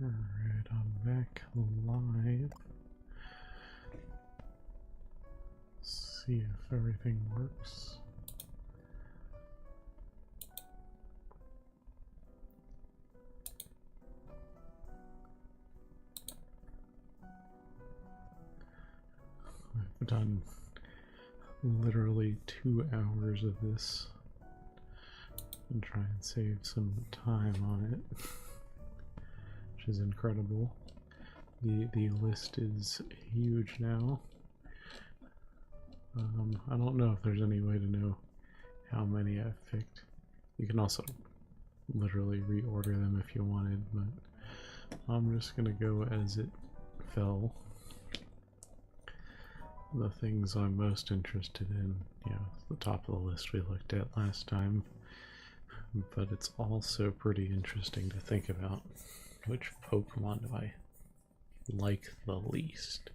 Alright, I'm back live. See if everything works. I've done literally 2 hours of this and try and save some time on it, which is incredible. The list is huge now. I don't know if there's any way to know how many I've picked. You can also literally reorder them if you wanted, but I'm just gonna go as it fell. The things I'm most interested in, the top of the list we looked at last time, but it's also pretty interesting to think about which Pokemon do I like the least.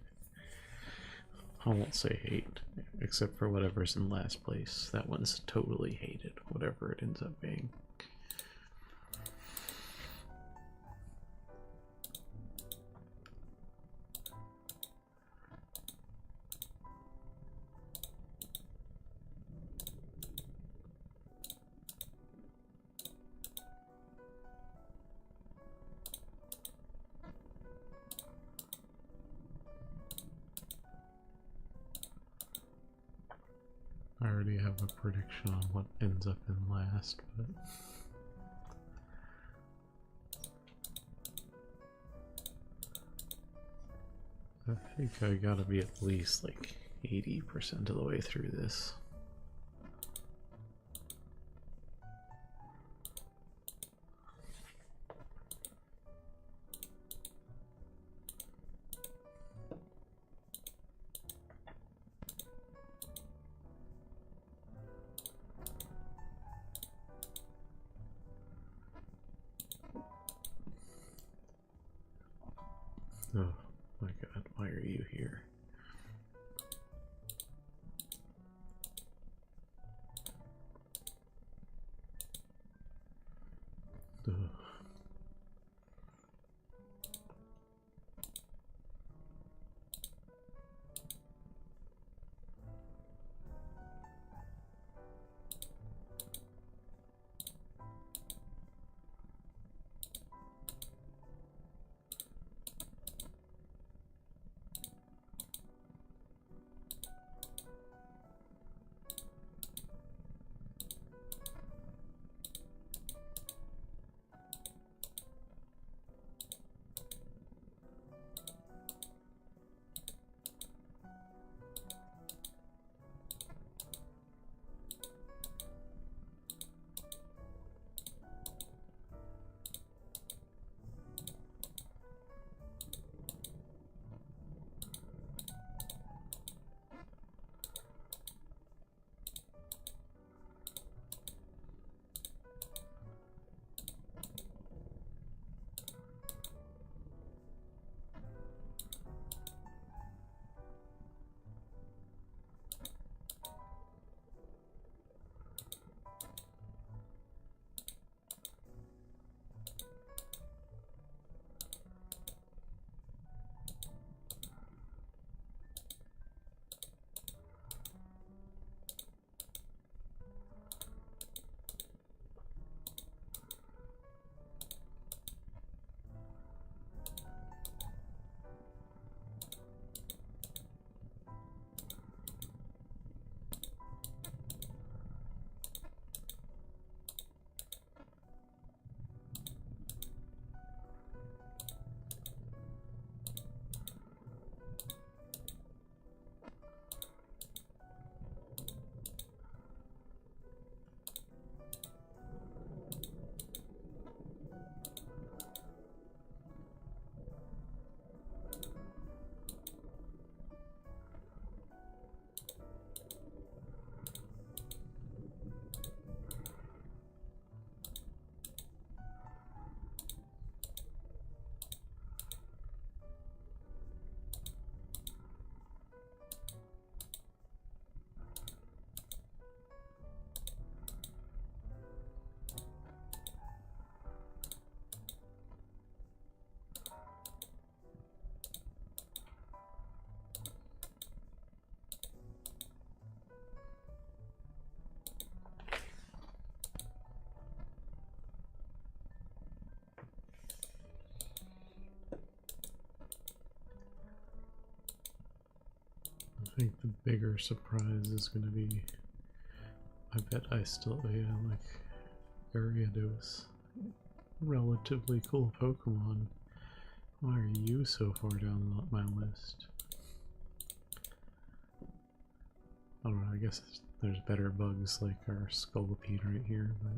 I won't say hate, except for whatever's in last place. That one's totally hated, whatever it ends up being. I already have a prediction on what ends up in last, but I think I gotta be at least like 80% of the way through this. Oh my god, why are you here? Ugh. think the bigger surprise is going to be, I bet I still, yeah, like, Ariados. Relatively cool Pokemon. Why are you so far down my list? I don't know, I guess there's better bugs like our Scolipede right here, but...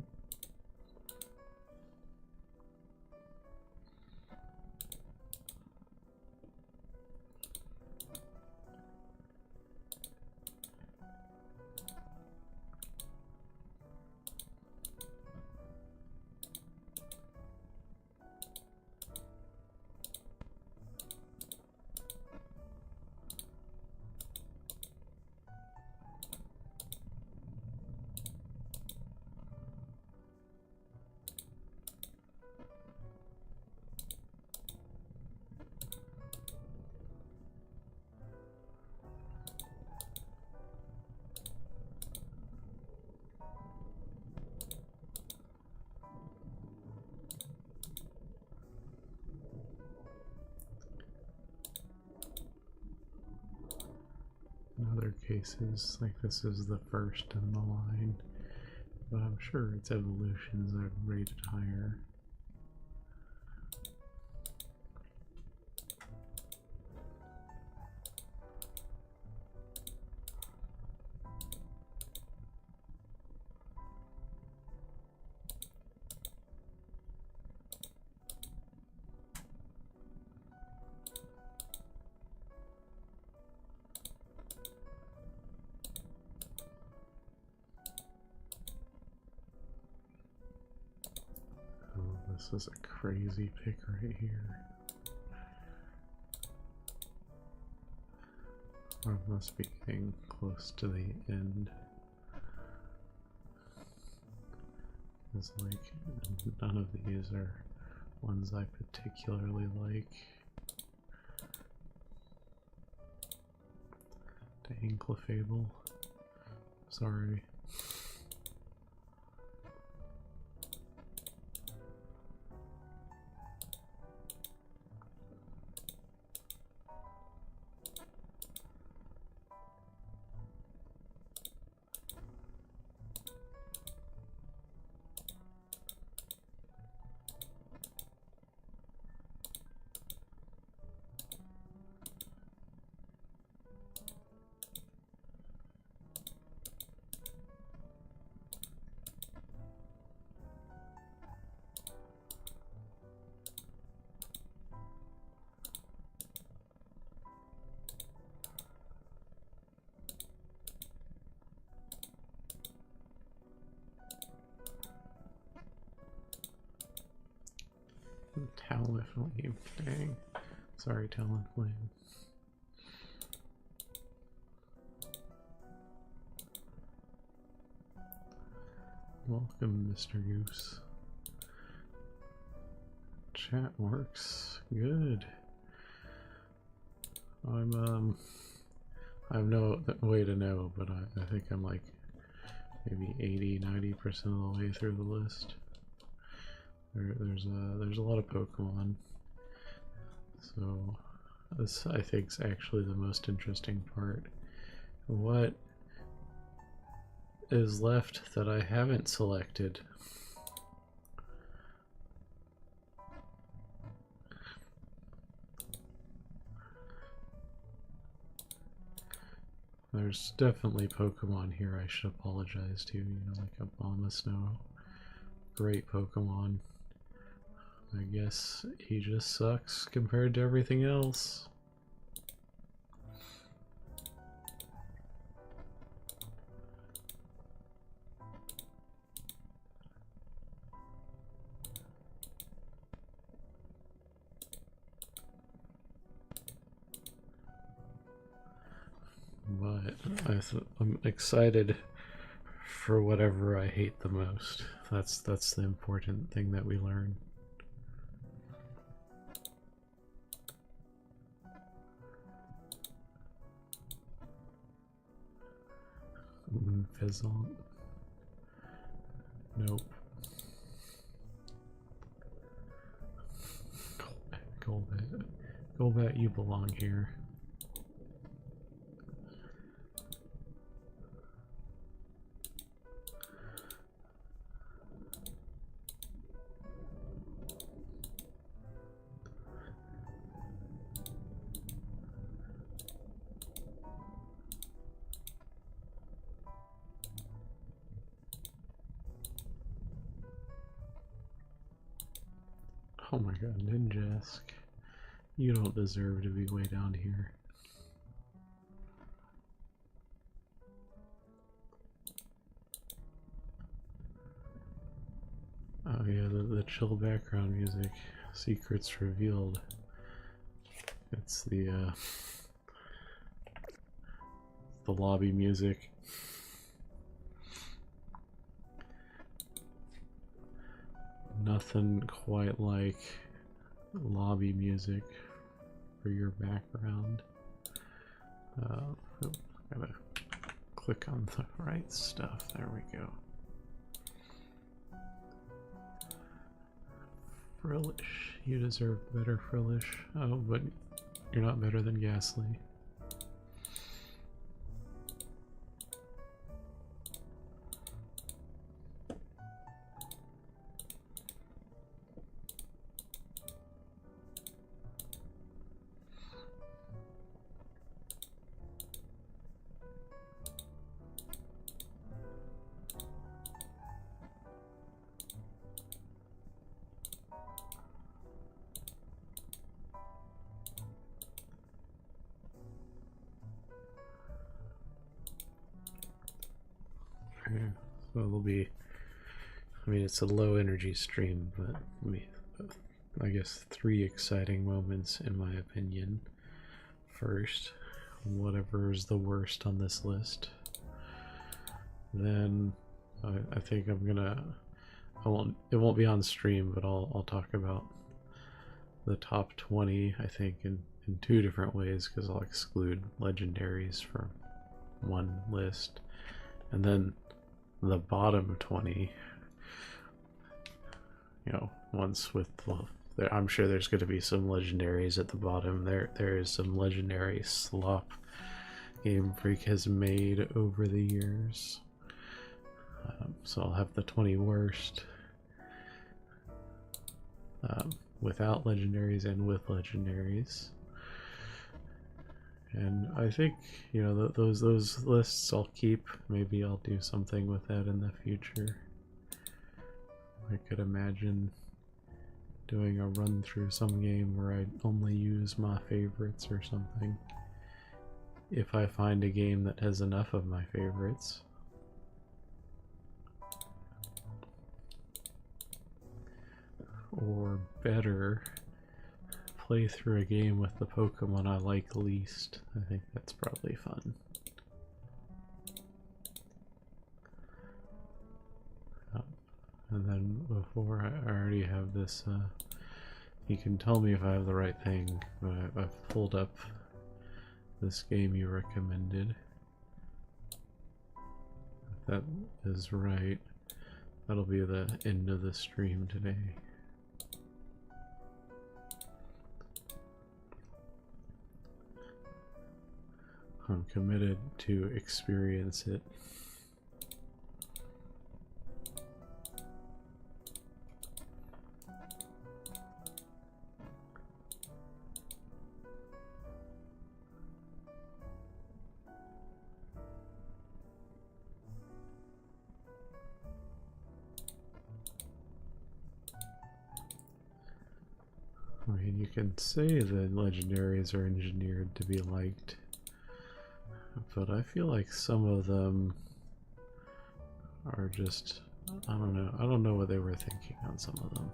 In other cases, like this is the first in the line, but I'm sure its evolutions are rated higher. This is a crazy pick right here. I must be getting close to the end. It's like none of these are ones I particularly like. Dang, Clefable. Sorry. Talonflame, dang. Sorry, Talonflame. Welcome, Mr. Goose. Chat works. Good. I have no way to know, but I think I'm like maybe 80–90% of the way through the list. There's a lot of Pokemon, so this I think is actually the most interesting part. What is left that I haven't selected? There's definitely Pokemon here I should apologize to, you know, like Abomasnow. Great Pokemon. I guess he just sucks compared to everything else. But I'm excited for whatever I hate the most. That's the important thing that we learn. Fizzle. Nope. Golbat, you belong here. Oh my god, Ninjask. You don't deserve to be way down here. Oh yeah, the chill background music. Secrets revealed. It's the lobby music. Nothing quite like lobby music for your background. Gotta click on the right stuff. There we go. Frillish. You deserve better, Frillish. Oh, but you're not better than Ghastly. So it'll be, I mean, it's a low energy stream, but I guess 3 exciting moments in my opinion. First, whatever's the worst on this list. Then I think I'm gonna, it won't be on stream, but I'll talk about the top 20, I think, in 2 different ways, because I'll exclude legendaries from one list. And then the bottom 20, you know, once with I'm sure there's going to be some legendaries at the bottom. There is some legendary slop Game Freak has made over the years. So I'll have the 20 worst without legendaries and with legendaries. And I think, you know, those lists I'll keep. Maybe I'll do something with that in the future. I could imagine doing a run through some game where I only use my favorites or something. If I find a game that has enough of my favorites. Or better, play through a game with the Pokemon I like least. I think that's probably fun. And then before, I already have this, you can tell me if I have the right thing, but I've pulled up this game you recommended. If that is right, that'll be the end of the stream today. I'm committed to experience it. I mean, you can say that legendaries are engineered to be liked, but I feel like some of them are just, I don't know what they were thinking on some of them.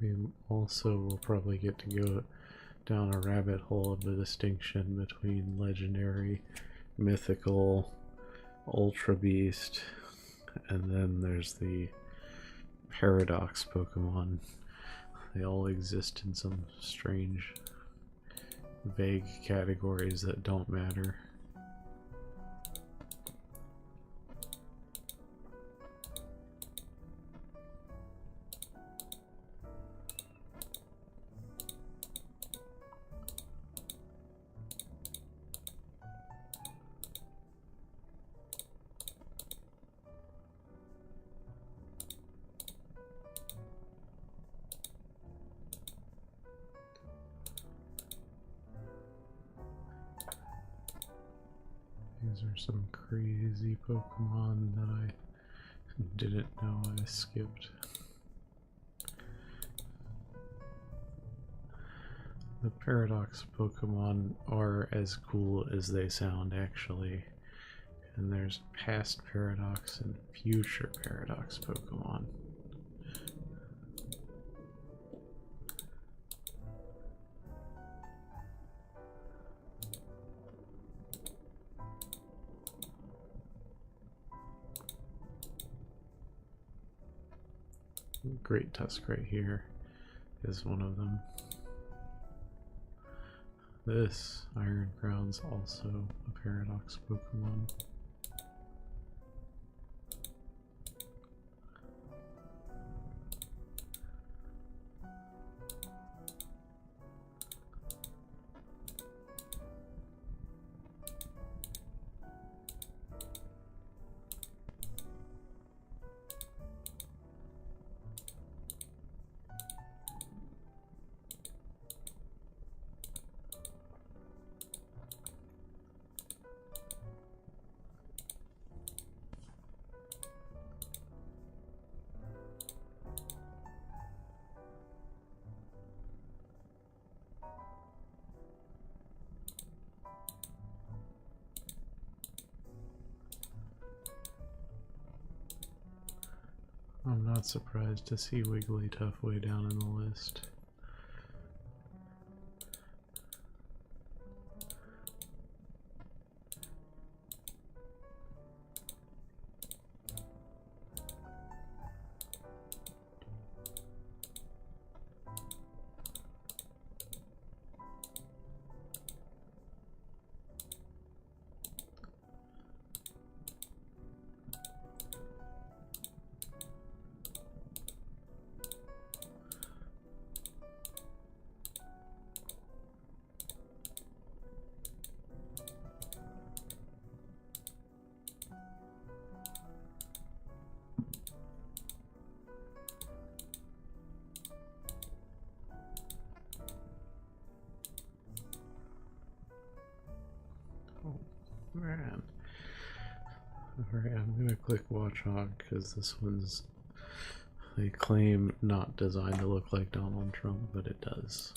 We also will probably get to go down a rabbit hole of the distinction between legendary, mythical, ultra beast, and then there's the paradox Pokemon. They all exist in some strange, vague categories that don't matter. some crazy Pokemon that I didn't know I skipped. The Paradox Pokemon are as cool as they sound, actually. And there's past Paradox and future Paradox Pokemon. Great Tusk right here is one of them. This Iron Crown's also a Paradox Pokemon. I'm not surprised to see Wigglytuff way down in the list. Man. Alright, I'm gonna click Watchog because this one's, they claim, not designed to look like Donald Trump, but it does.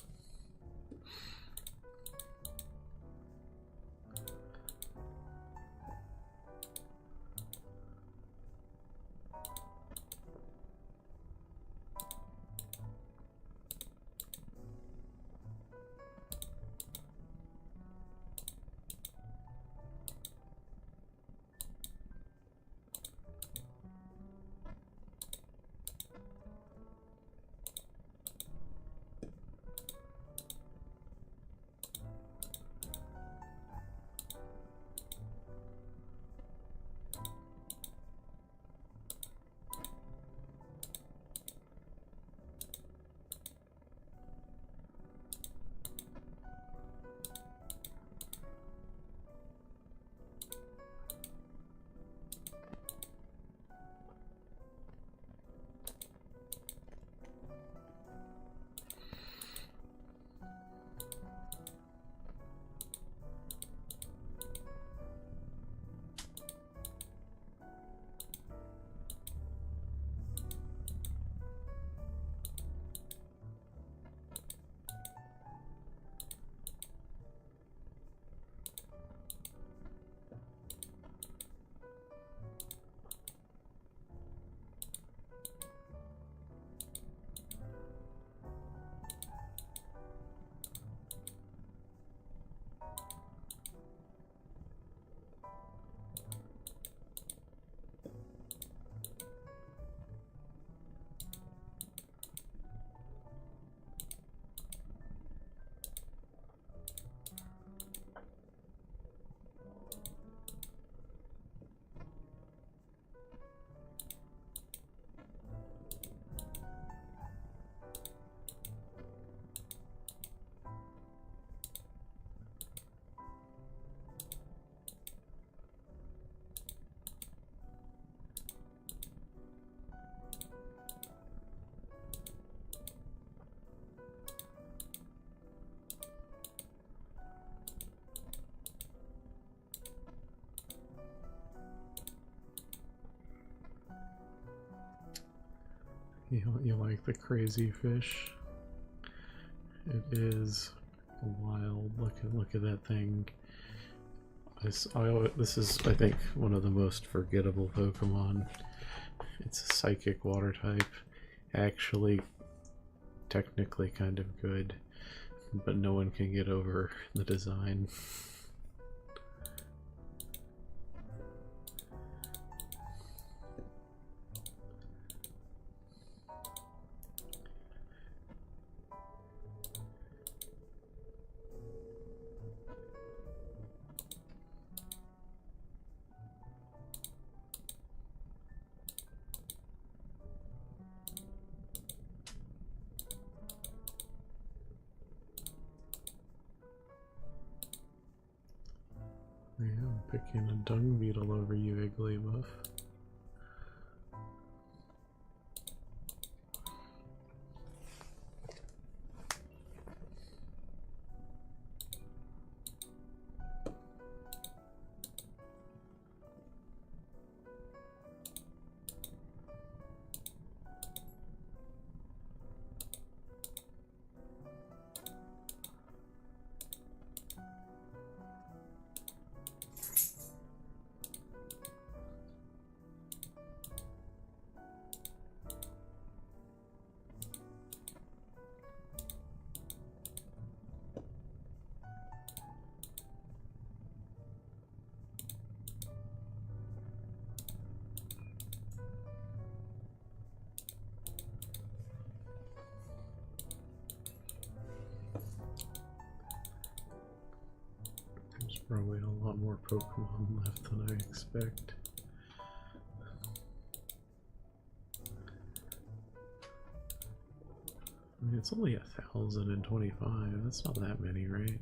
You like the crazy fish? It is wild. Look at that thing. This is, I think, one of the most forgettable Pokemon. It's a psychic water type. Actually, technically kind of good, but no one can get over the design. Yeah, I'm picking a dung beetle over you, Igglybuff. There's probably a lot more Pokemon left than I expect. I mean, it's only 1,025. That's not that many, right?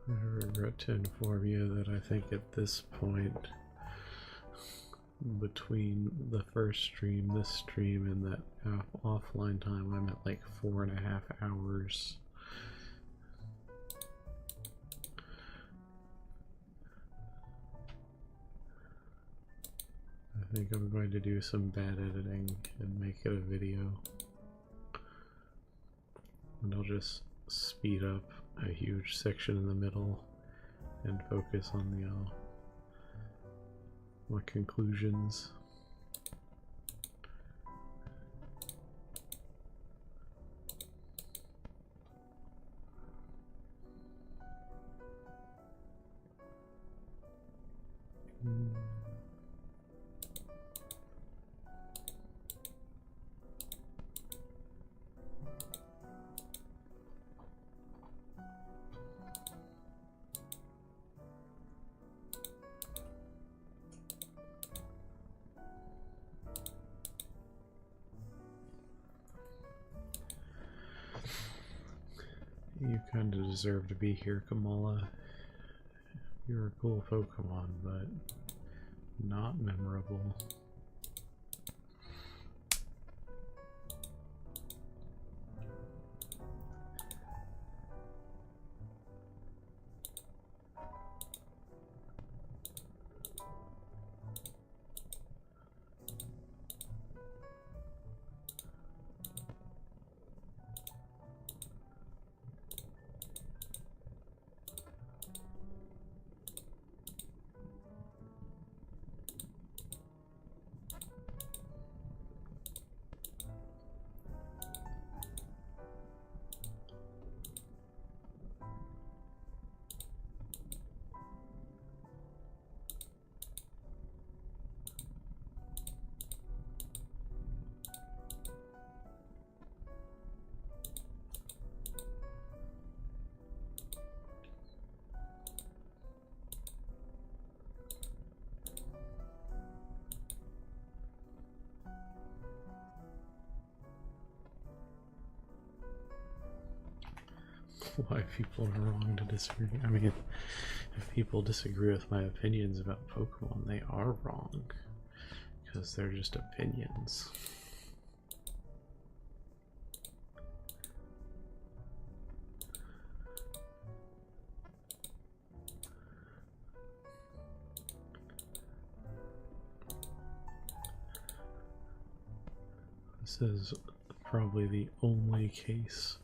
I regret to inform you that I think at this point, between the first stream, this stream, and that offline time, I'm at like 4.5 hours. I think I'm going to do some bad editing and make it a video. And I'll just speed up a huge section in the middle and focus on the my conclusions. You kind of deserve to be here, Kamala. You're a cool Pokemon, but not memorable. why people are wrong to disagree. I mean, if people disagree with my opinions about Pokemon, they are wrong. Because they're just opinions. This is probably the only case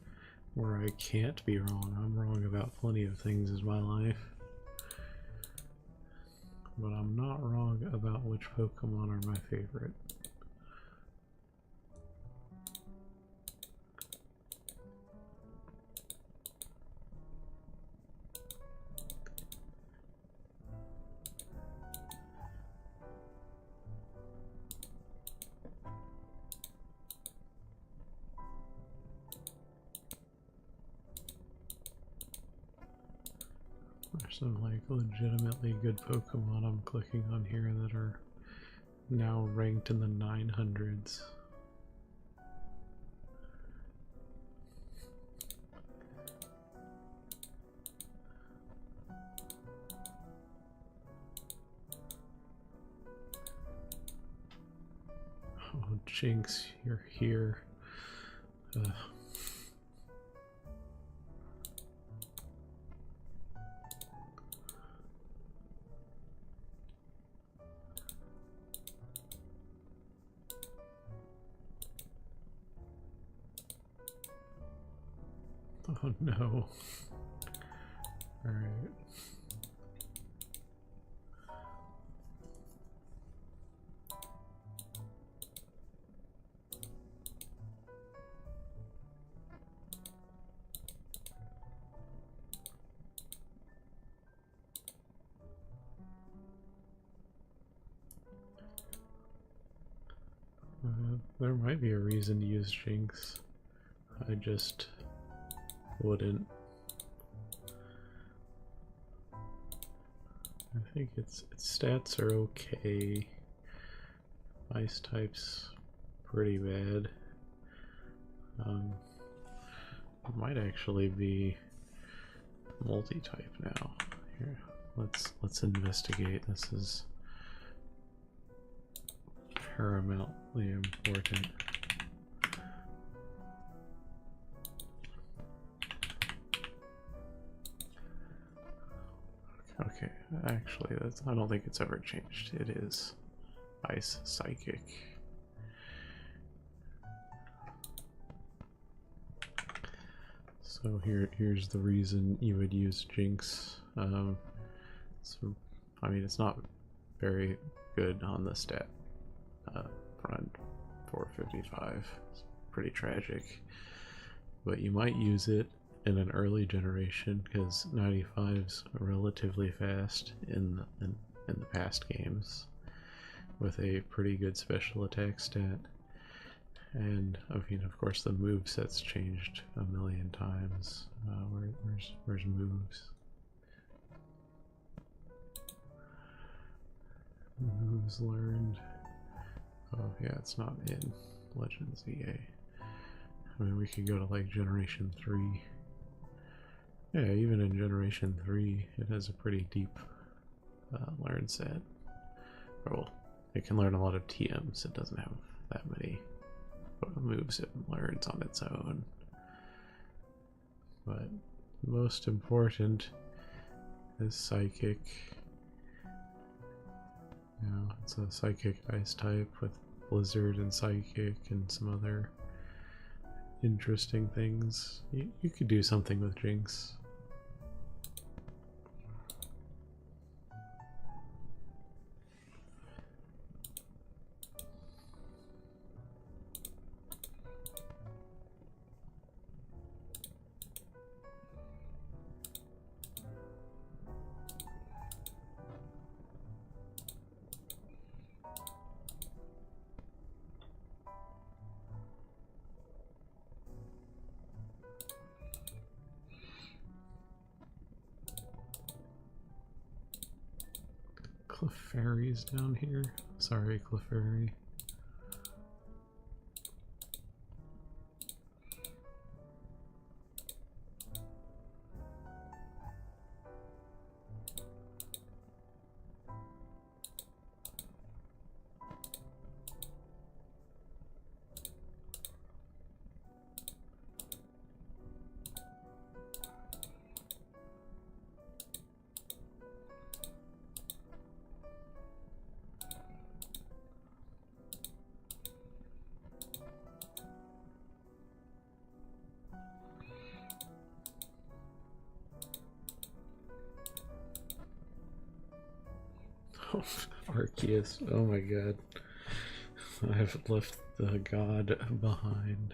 where I can't be wrong. I'm wrong about plenty of things in my life. But I'm not wrong about which Pokemon are my favorite. There's some like legitimately good Pokemon I'm clicking on here that are now ranked in the 900s. Oh, Jinx, you're here. Oh no. Alright. There might be a reason to use Jinx. I just wouldn't. I think its stats are okay. Ice type's pretty bad. It might actually be multi-type now. Here, let's investigate. This is paramountly important. Okay, actually, I don't think it's ever changed. It is Ice Psychic. So here's the reason you would use Jinx. So, I mean, it's not very good on the stat front. 455. It's pretty tragic. But you might use it in an early generation because 95's relatively fast in the past games with a pretty good special attack stat. And I mean, of course, the moveset's changed a million times. Where's moves? Moves learned. Oh yeah, it's not in Legends EA. I mean, we could go to like Generation 3. Yeah, even in Generation 3, it has a pretty deep learn set. Well, it can learn a lot of TMs. It doesn't have that many moves it learns on its own. But most important is Psychic. You know, it's a Psychic Ice type with Blizzard and Psychic and some other interesting things. You could do something with Jinx. Clefairy's down here. Sorry, Clefairy. Arceus. Oh my god. I've left the god behind.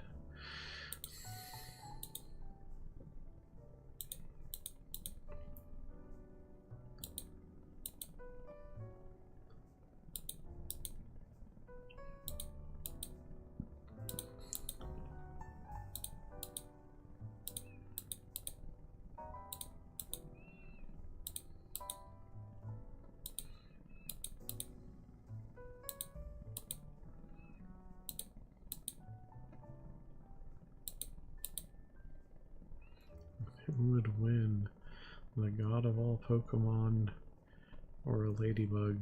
Who would win? The god of all Pokemon or a ladybug?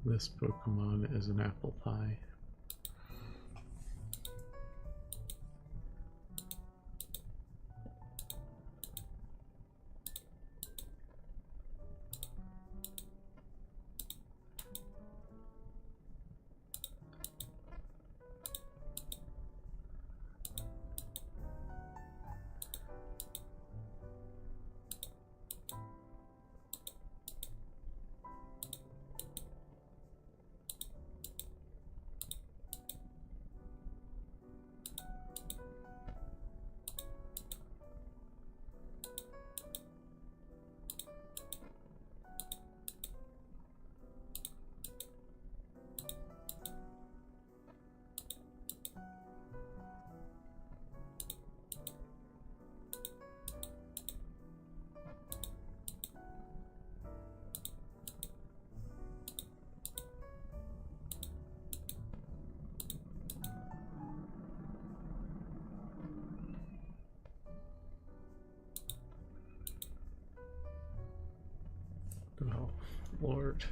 This Pokemon is an apple pie. Oh, Lord.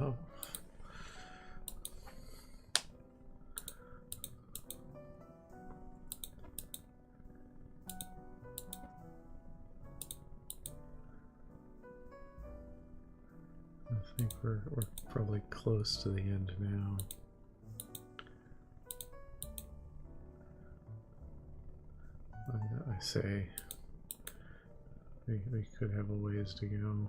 Oh. I think we're probably close to the end now. I say we could have a ways to go.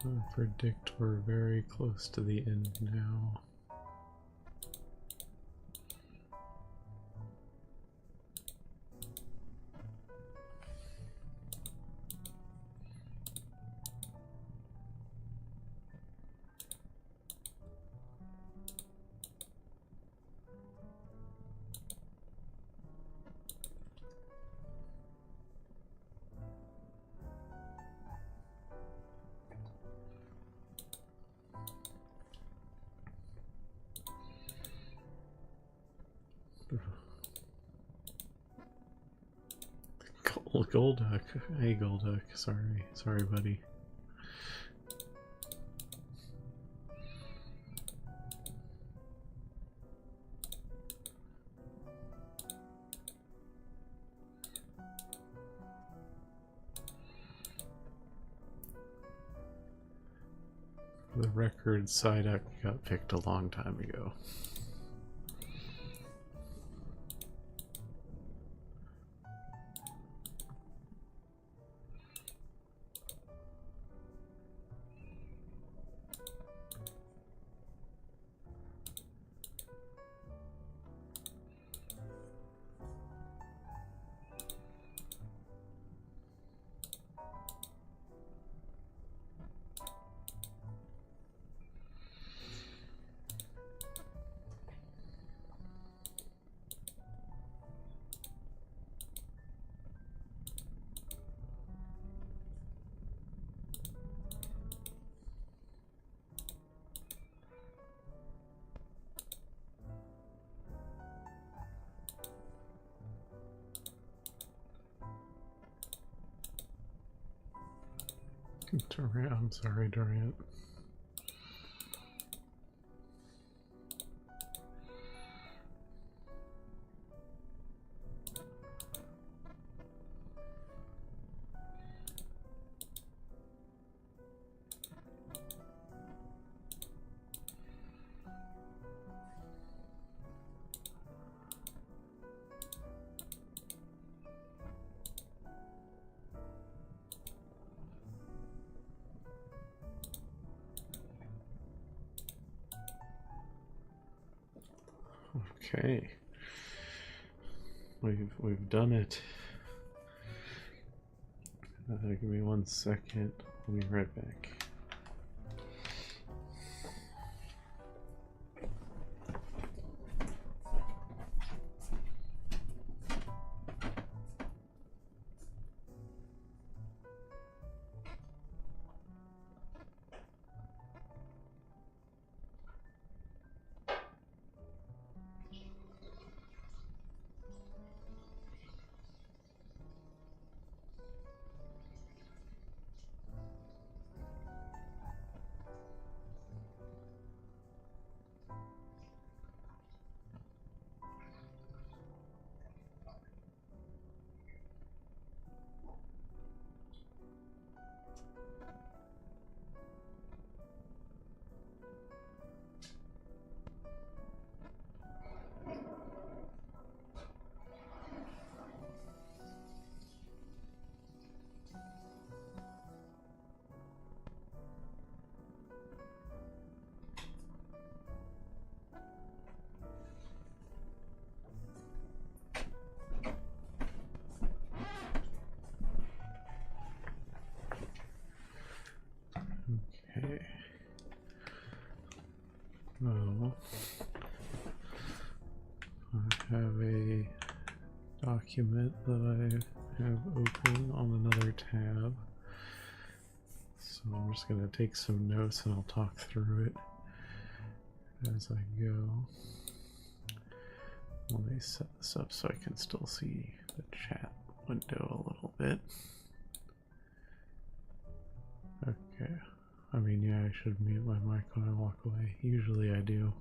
I predict we're very close to the end now. Golduck. Hey, Golduck. Sorry, buddy. For the record, Psyduck got picked a long time ago. Durant, I'm sorry, Durant. Okay, we've done it. Give me 1 second. I'll be right back. Okay. Well, I have a document that I have open on another tab. So I'm just going to take some notes and I'll talk through it as I go. Let me set this up so I can still see the chat window a little bit. Okay. I mean, yeah, I should mute my mic when I walk away. Usually I do.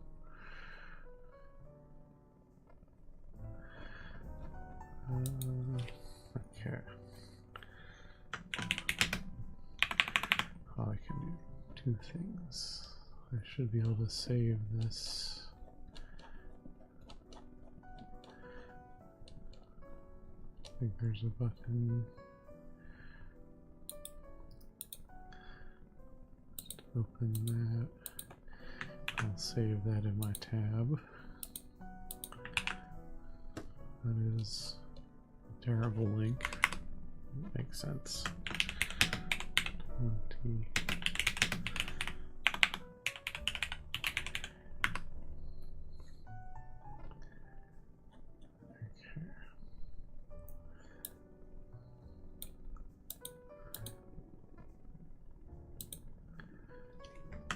Okay. Oh, I can do 2 things. I should be able to save this. I think there's a button. open that. I'll save that in my tab. That is a terrible link. Makes sense. 20.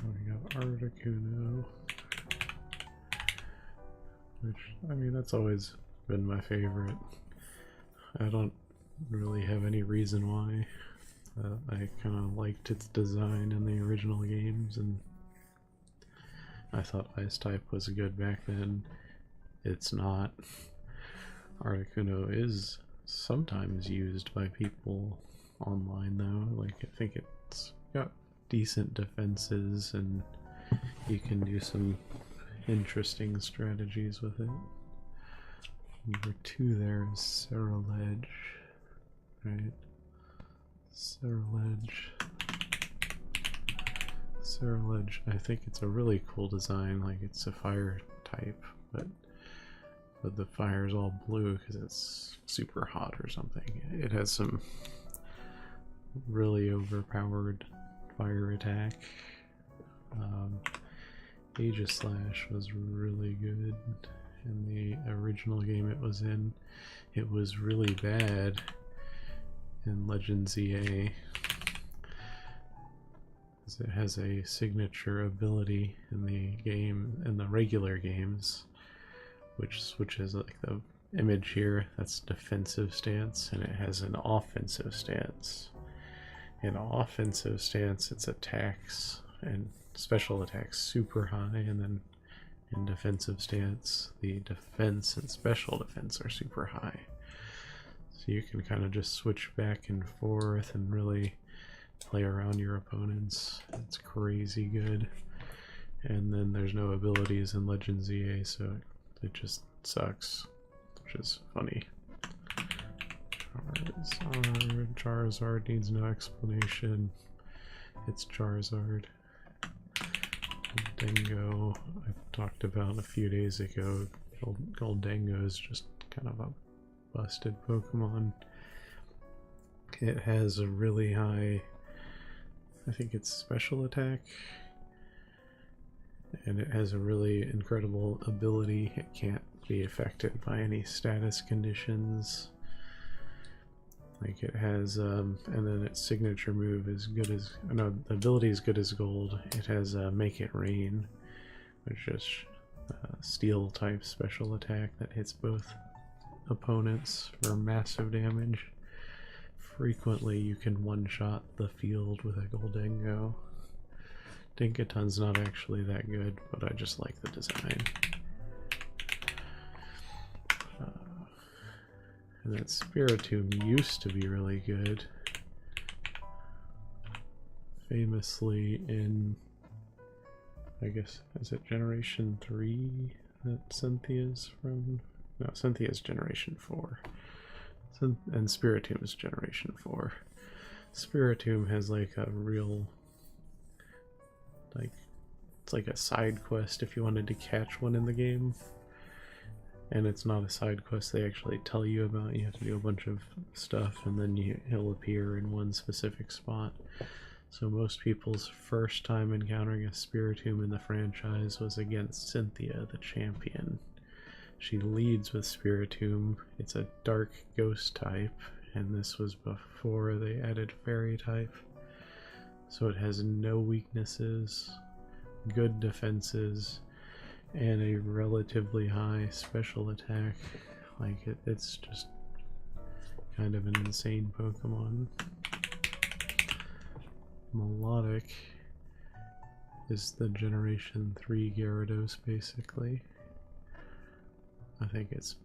We got Articuno, which, I mean, that's always been my favorite. I don't really have any reason why. I kind of liked its design in the original games, and I thought Ice type was good back then. It's not. Articuno is sometimes used by people online, though. Like, I think it's got decent defenses, and you can do some interesting strategies with it. Number 2 there is Cerulege, right? Cerulege, I think it's a really cool design. Like, it's a fire type, but the fire's all blue because it's super hot or something. It has some really overpowered fire attack. Aegislash was really good in the original game it was in. It was really bad in Legends EA. It has a signature ability in the game, in the regular games, which switches, like the image here, that's defensive stance, and it has an offensive stance. In offensive stance, its attacks and special attacks super high, and then in defensive stance, the defense and special defense are super high. So you can kind of just switch back and forth and really play around your opponents. It's crazy good. And then there's no abilities in Legends EA, so it just sucks, which is funny. Charizard needs no explanation. It's Charizard. Dingo, I talked about a few days ago. Goldengo is just kind of a busted Pokemon. It has a really high, I think it's special attack, and it has a really incredible ability. It can't be affected by any status conditions. Like, it has, and then its signature move is good as, no, the ability is good as gold. It has Make It Rain, which is steel type special attack that hits both opponents for massive damage. Frequently you can one-shot the field with a Goldengo. Dinkaton's not actually that good, but I just like the design. And that Spiritomb used to be really good. Famously in, I guess, is it Generation 3 that Cynthia's from? No, Cynthia's Generation 4. And Spiritomb is Generation 4. Spiritomb has like a real, like, it's like a side quest if you wanted to catch one in the game. And it's not a side quest they actually tell you about. You have to do a bunch of stuff, and then he'll appear in one specific spot. So most people's first time encountering a Spiritomb in the franchise was against Cynthia, the champion. She leads with Spiritomb. It's a dark ghost type, and this was before they added fairy type. So it has no weaknesses, good defenses, and a relatively high special attack. Like, it's just kind of an insane Pokemon. Melodic is the Generation 3 Gyarados, basically. I think it's,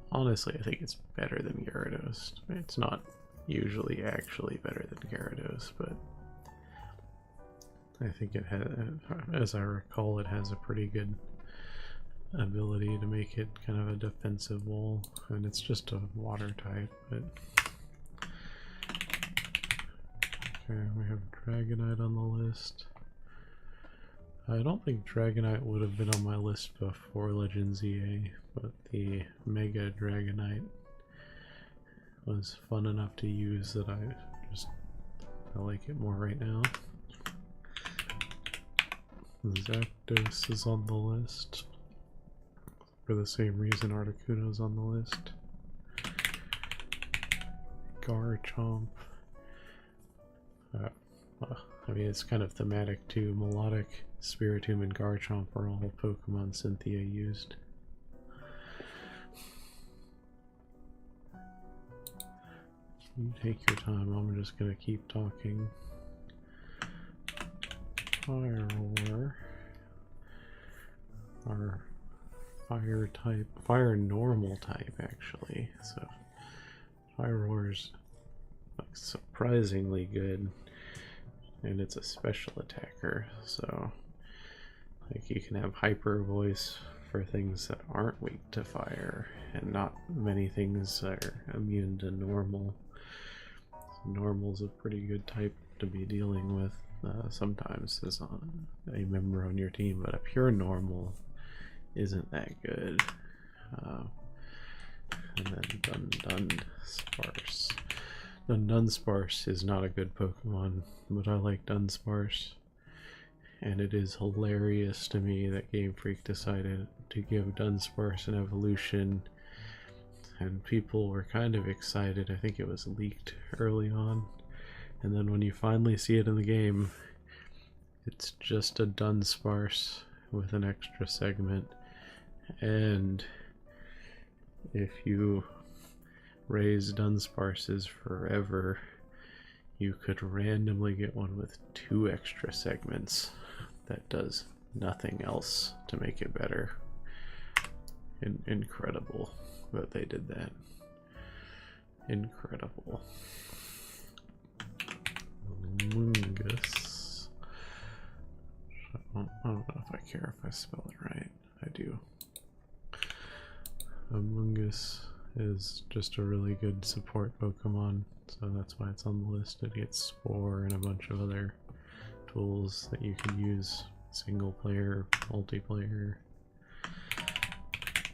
honestly, I think it's better than Gyarados. It's not usually actually better than Gyarados, but I think it has, as I recall, it has a pretty good ability to make it kind of a defensive wall, and it's just a water type, but Okay, we have Dragonite on the list. I don't think Dragonite would have been on my list before Legends EA, but the Mega Dragonite was fun enough to use that I like it more right now. Zapdos is on the list. For the same reason Articuno's on the list. Garchomp. I mean, it's kind of thematic too. Melodic, Spiritomb, and Garchomp are all Pokemon Cynthia used. You take your time, I'm just gonna keep talking. Fire our fire type, fire normal type actually. So Fire-Roar's like surprisingly good, and it's a special attacker. So like you can have hyper voice for things that aren't weak to fire, and not many things are immune to normal. So normal's a pretty good type to be dealing with sometimes as a member on your team, but a pure normal isn't that good. And then Dunsparce. Dunsparce is not a good Pokemon, but I like Dunsparce. And it is hilarious to me that Game Freak decided to give Dunsparce an evolution, and people were kind of excited. I think it was leaked early on, and then when you finally see it in the game, it's just a Dunsparce with an extra segment. And if you raise Dunsparces forever, you could randomly get one with 2 extra segments that does nothing else to make it better. Incredible that they did that. Incredible. Mungus. I don't know if I care if I spell it right. I do. Mungus is just a really good support Pokemon, so that's why it's on the list. It gets Spore and a bunch of other tools that you can use single player, multiplayer.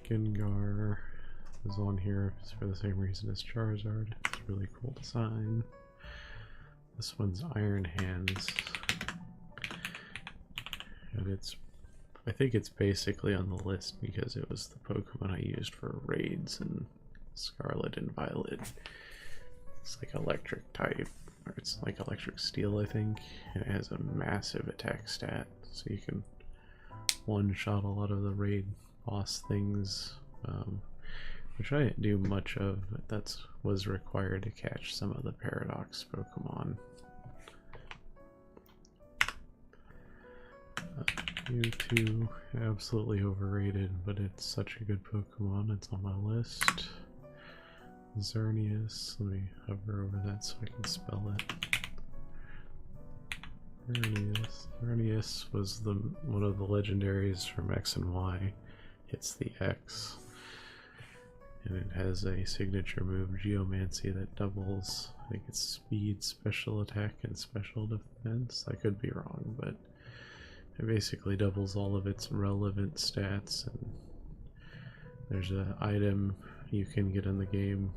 Gengar is on here for the same reason as Charizard. It's a really cool design. This one's Iron Hands, and I think it's basically on the list because it was the Pokemon I used for raids in Scarlet and Violet. It's like electric type, or it's like electric steel, I think, and it has a massive attack stat, so you can one-shot a lot of the raid boss things, which I didn't do much of, but that was required to catch some of the Paradox Pokemon. Mewtwo, absolutely overrated, but it's such a good Pokemon, it's on my list. Xerneas, let me hover over that so I can spell it. Xerneas was one of the legendaries from X and Y. It's the X, and it has a signature move, Geomancy, that doubles, I think it's speed, special attack, and special defense. I could be wrong, but it basically doubles all of its relevant stats. And there's an item you can get in the game.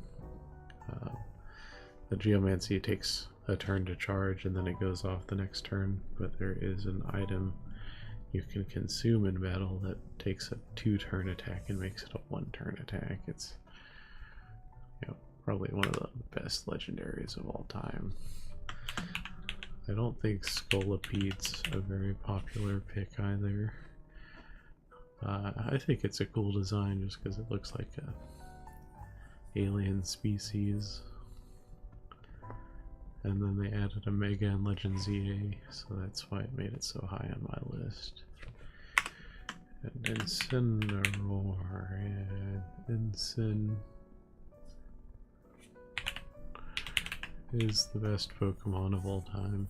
The Geomancy takes a turn to charge and then it goes off the next turn, but there is an item you can consume in battle that takes a 2-turn attack and makes it a 1-turn attack. It's, you know, probably one of the best legendaries of all time. I don't think Scolopede's a very popular pick either. I think it's a cool design just because it looks like a alien species. And then they added a Mega in Legends EA, so that's why it made it so high on my list. And Incineroar, yeah, Incin is the best Pokemon of all time.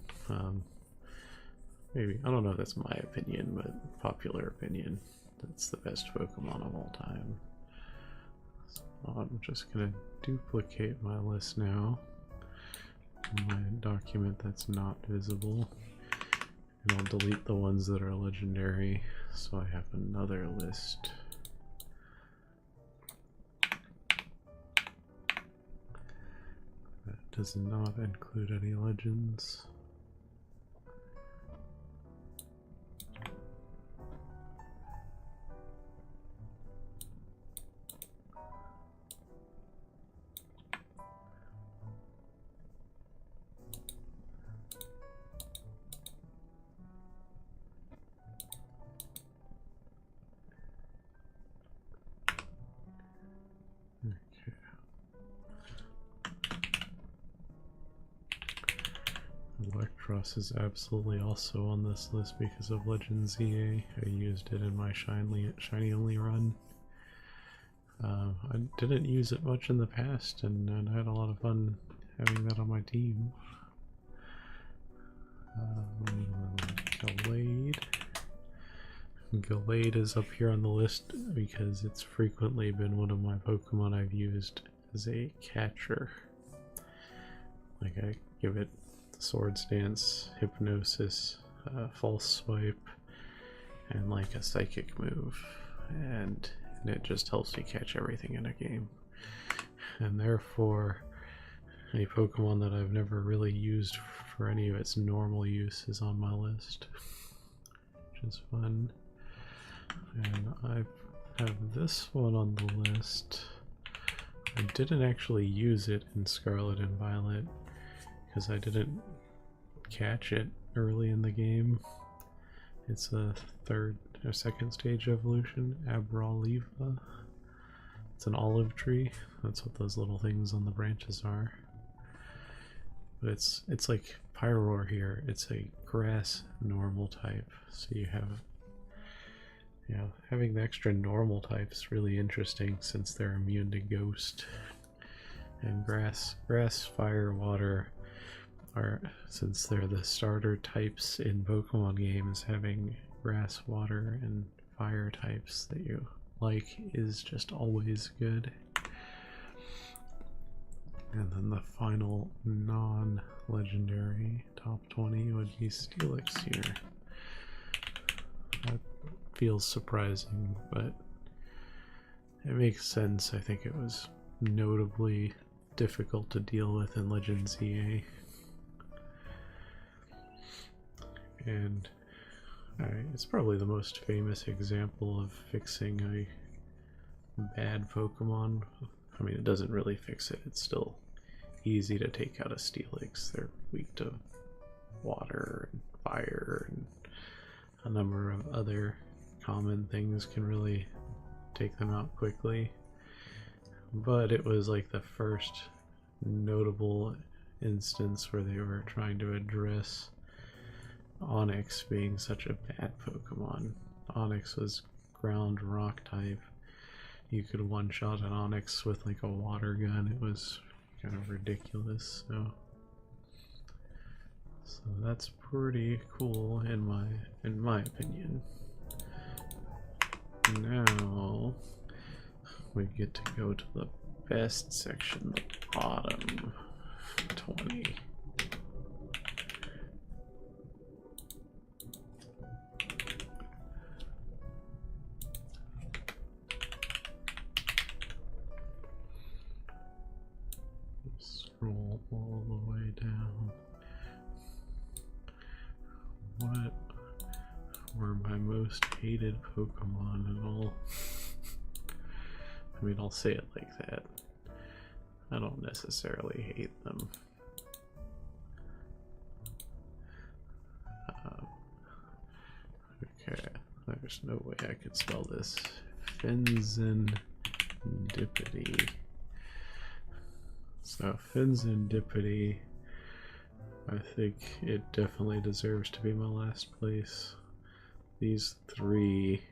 Maybe, I don't know if that's my opinion, but popular opinion, that's the best Pokemon of all time. So I'm just gonna duplicate my list now. my document that's not visible. And I'll delete the ones that are legendary, so I have another list. That does not include any legends. Electros is absolutely also on this list because of Legends EA. I used it in my shiny only run. I didn't use it much in the past, and I had a lot of fun having that on my team. Gallade is up here on the list because it's frequently been one of my Pokemon I've used as a catcher. Like, I give it Swords Dance, Hypnosis, False Swipe, and like a Psychic move, and it just helps me catch everything in a game. And therefore, a Pokemon that I've never really used for any of its normal use is on my list, which is fun. And I have this one on the list. I didn't actually use it in Scarlet and Violet because I didn't catch it early in the game. It's a second stage evolution, Abraliva. It's an olive tree. That's what those little things on the branches are. But it's like Pyroar here. It's a grass normal type, so you have, you know, having the extra normal type is really interesting since they're immune to ghost. And grass, fire, water are, since they're the starter types in Pokemon games, having grass, water, and fire types that you like is just always good. And then the final non-legendary top 20 would be Steelix here. That feels surprising, but it makes sense. I think it was notably difficult to deal with in Legends EA. And it's probably the most famous example of fixing a bad Pokemon. I mean, it doesn't really fix it. It's still easy to take out a Steelix. They're weak to water and fire, and a number of other common things can really take them out quickly. But it was like the first notable instance where they were trying to address Onix being such a bad Pokemon. Onix was ground rock type. You could one-shot an Onix with like a water gun. It was kind of ridiculous. So that's pretty cool in my opinion. Now we get to go to the best section, the bottom 20. Scroll all the way down. What were my most hated Pokemon and all? I mean, I'll say it like that. I don't necessarily hate them. Okay, there's no way I could spell this. Fenzendipity. So Fenzendipity, I think it definitely deserves to be my last place. These three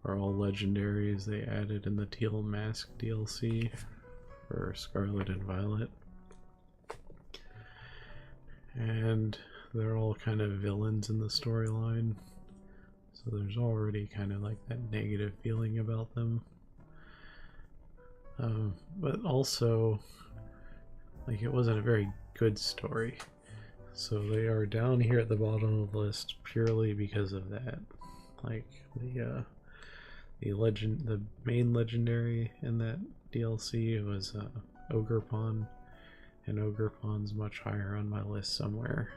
are all legendaries they added in the Teal Mask DLC for Scarlet and Violet. And they're all kind of villains in the storyline, so there's already kind of like that negative feeling about them. But also, like it wasn't a very good story. So they are down here at the bottom of the list purely because of that. Like the main legendary in that DLC was Ogre Pawn, and Ogre Pawn's much higher on my list somewhere.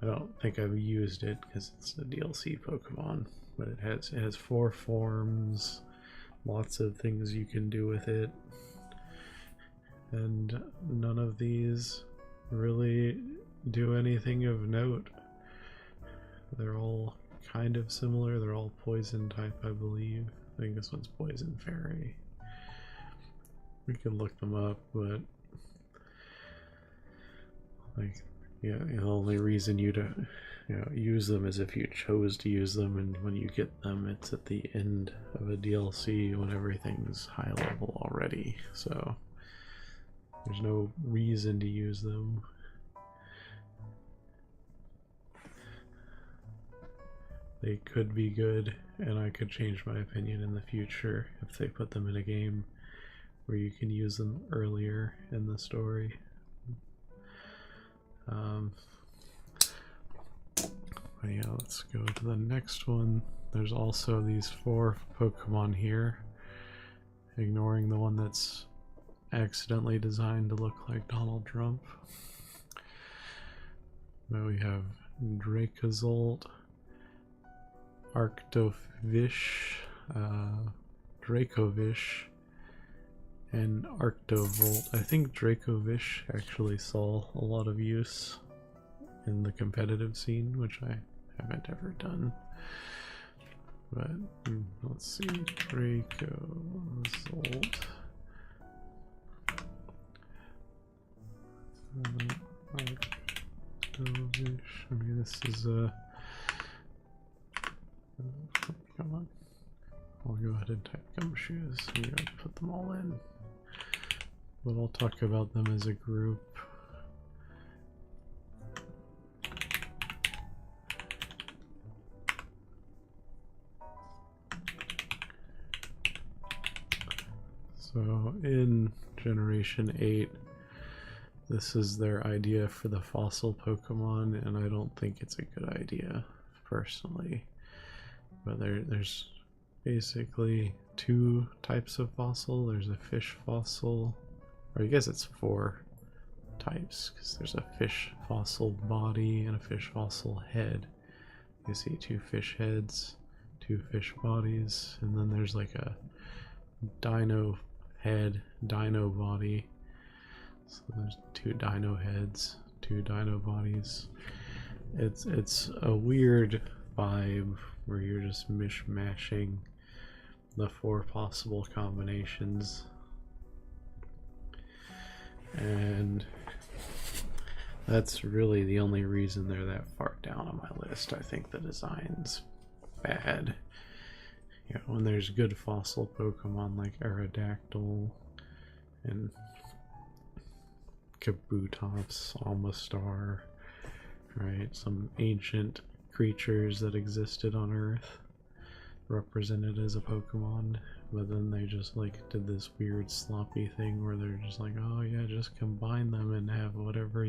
I don't think I've used it because it's a DLC Pokemon, but it has 4 forms, lots of things you can do with it, and none of these really do anything of note. They're all kind of similar. They're all poison type, I believe. I think this one's Poison Fairy. We can look them up, but like, yeah, the only reason you to use them is if you chose to use them, and when you get them, it's at the end of a DLC when everything's high level already. So there's no reason to use them. They could be good, and I could change my opinion in the future if they put them in a game where you can use them earlier in the story. But yeah, let's go to the next one. There's also these 4 Pokemon here, ignoring the one that's accidentally designed to look like Donald Trump. But we have Dracozolt, Arctovish, Dracovish, and Arctovolt. I think Dracovish actually saw a lot of use in the competitive scene, which I haven't ever done. But let's see, Dracozolt. Arctovish. I mean, this is a. Come on. I'll go ahead and type Gumshoes. I'm going to put them all in. But I'll talk about them as a group. So in Generation 8, this is their idea for the fossil Pokemon, and I don't think it's a good idea, personally. But there's basically 2 types of fossil. There's a fish fossil, or I guess it's 4 types, because there's a fish fossil body and a fish fossil head. You see 2 fish heads, 2 fish bodies, and then there's like a dino head, dino body. So there's 2 dino heads, 2 dino bodies. It's a weird vibe where you're just mishmashing the 4 possible combinations, and that's really the only reason they're that far down on my list. I think the design's bad. When there's good fossil Pokemon like Aerodactyl and Kabutops, Almastar, right? Some ancient creatures that existed on Earth represented as a Pokemon, but then they just like did this weird sloppy thing where they're just like, oh yeah, just combine them and have whatever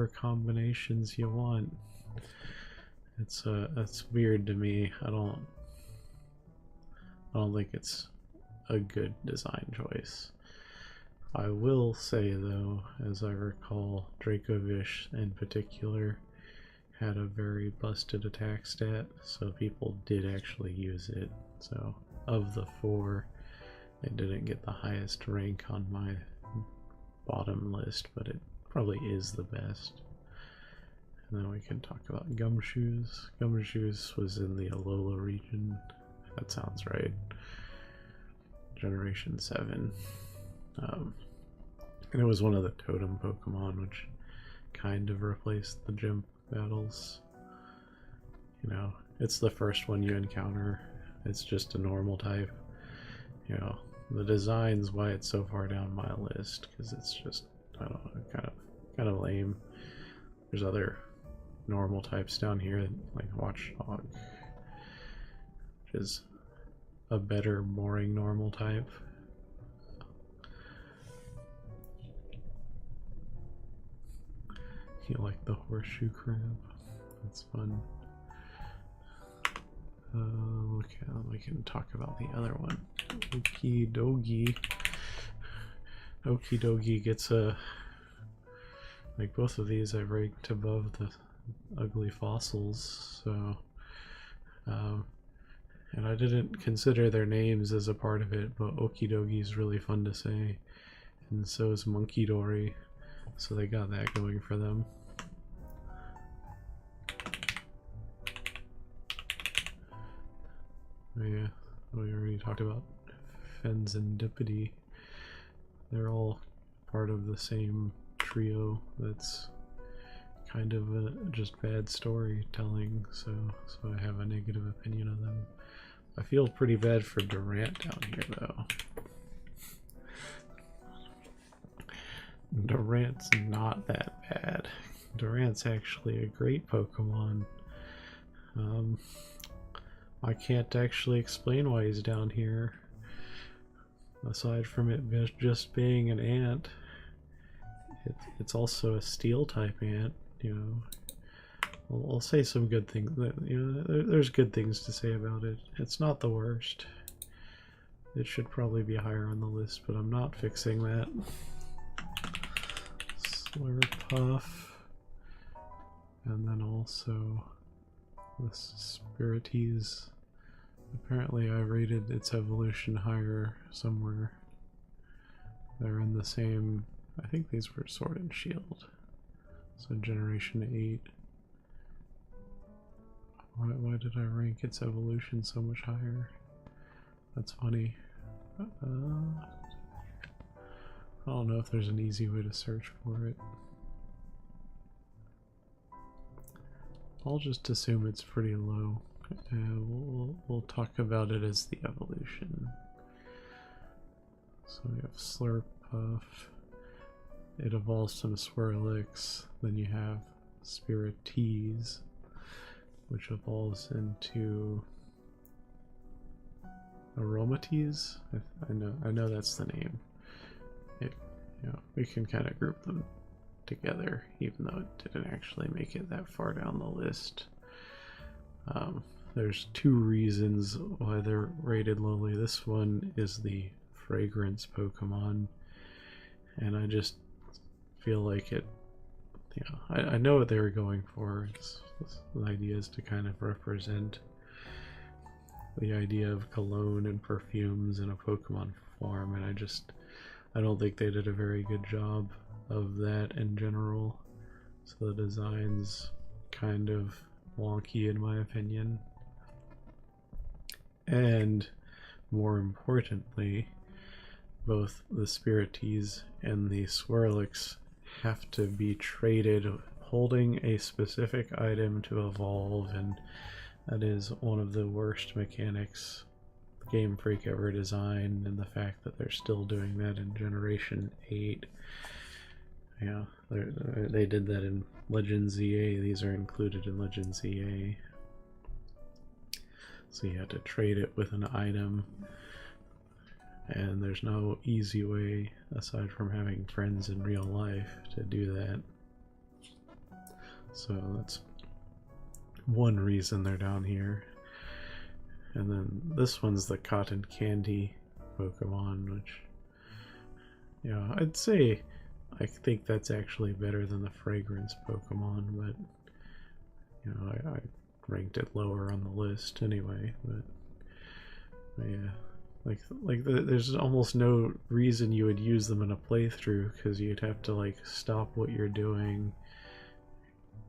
combinations you want. It's weird to me. I don't think it's a good design choice. I will say though, as I recall, Dracovish in particular had a very busted attack stat, so people did actually use it. So of the 4, it didn't get the highest rank on my bottom list, but it probably is the best. And then we can talk about Gumshoes. Gumshoes was in the Alola region. That sounds right. Generation 7. And it was one of the totem Pokemon, which kind of replaced the gym battles. It's the first one you encounter. It's just a normal type. The design's why it's so far down my list, because it's just, I don't know, kind of lame. There's other normal types down here, like Watchdog, which is a better, boring normal type. You like the horseshoe crab? That's fun. Okay, we can talk about the other one. Okie dokie. Okie dokie gets a... Like both of these I ranked above the ugly fossils, so... and I didn't consider their names as a part of it, but Okie dokie is really fun to say. And so is Monkey Dory, so they got that going for them. Oh yeah, we already talked about Fenzendipity. They're all part of the same trio that's kind of just bad storytelling, so I have a negative opinion of them. I feel pretty bad for Durant down here, though. Durant's not that bad. Durant's actually a great Pokemon. I can't actually explain why he's down here. Aside from it just being an ant, it's also a steel type ant, you know. I'll say some good things. You know, there's good things to say about it. It's not the worst. It should probably be higher on the list, but I'm not fixing that. Slurpuff, and then also the Spirites. Apparently I rated its evolution higher somewhere. They're in the same... I think these were Sword and Shield. So Generation 8. Why did I rank its evolution so much higher? That's funny. I don't know if there's an easy way to search for it. I'll just assume it's pretty low. We'll talk about it as the evolution. So we have Slurpuff. It evolves from Swirlix. Then you have Spirites, which evolves into Aromates. I know that's the name. You know, we can kind of group them together, even though it didn't actually make it that far down the list. There's two reasons why they're rated lowly. This one is the fragrance Pokemon, and I just feel like it, you know, I know what they were going for. The idea is to kind of represent the idea of cologne and perfumes in a Pokemon form, and I don't think they did a very good job of that in general. So the design's kind of wonky in my opinion. And more importantly, both the Spirites and the Swirlix have to be traded holding a specific item to evolve, and that is one of the worst mechanics Game Freak ever designed, and the fact that they're still doing that in Generation 8. Yeah, they did that in Legend ZA. These are included in Legend ZA. So you have to trade it with an item, and there's no easy way, aside from having friends in real life, to do that. So that's one reason they're down here. And then this one's the Cotton Candy Pokemon, which, you know, I'd say I think that's actually better than the Fragrance Pokemon, but, you know, I ranked it lower on the list anyway. But yeah, there's almost no reason you would use them in a playthrough, because you'd have to like stop what you're doing,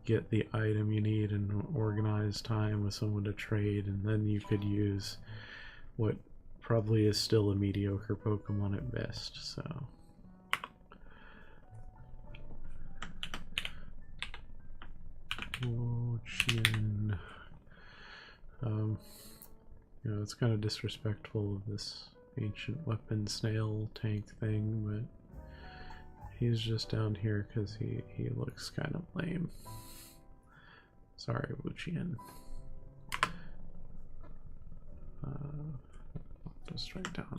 get the item you need, and organize time with someone to trade, and then you could use what probably is still a mediocre Pokemon at best. So Wo-Chien. You know, it's kind of disrespectful of this ancient weapon snail tank thing, but he's just down here because he looks kind of lame. Sorry, Wo-Chien. I'll just write down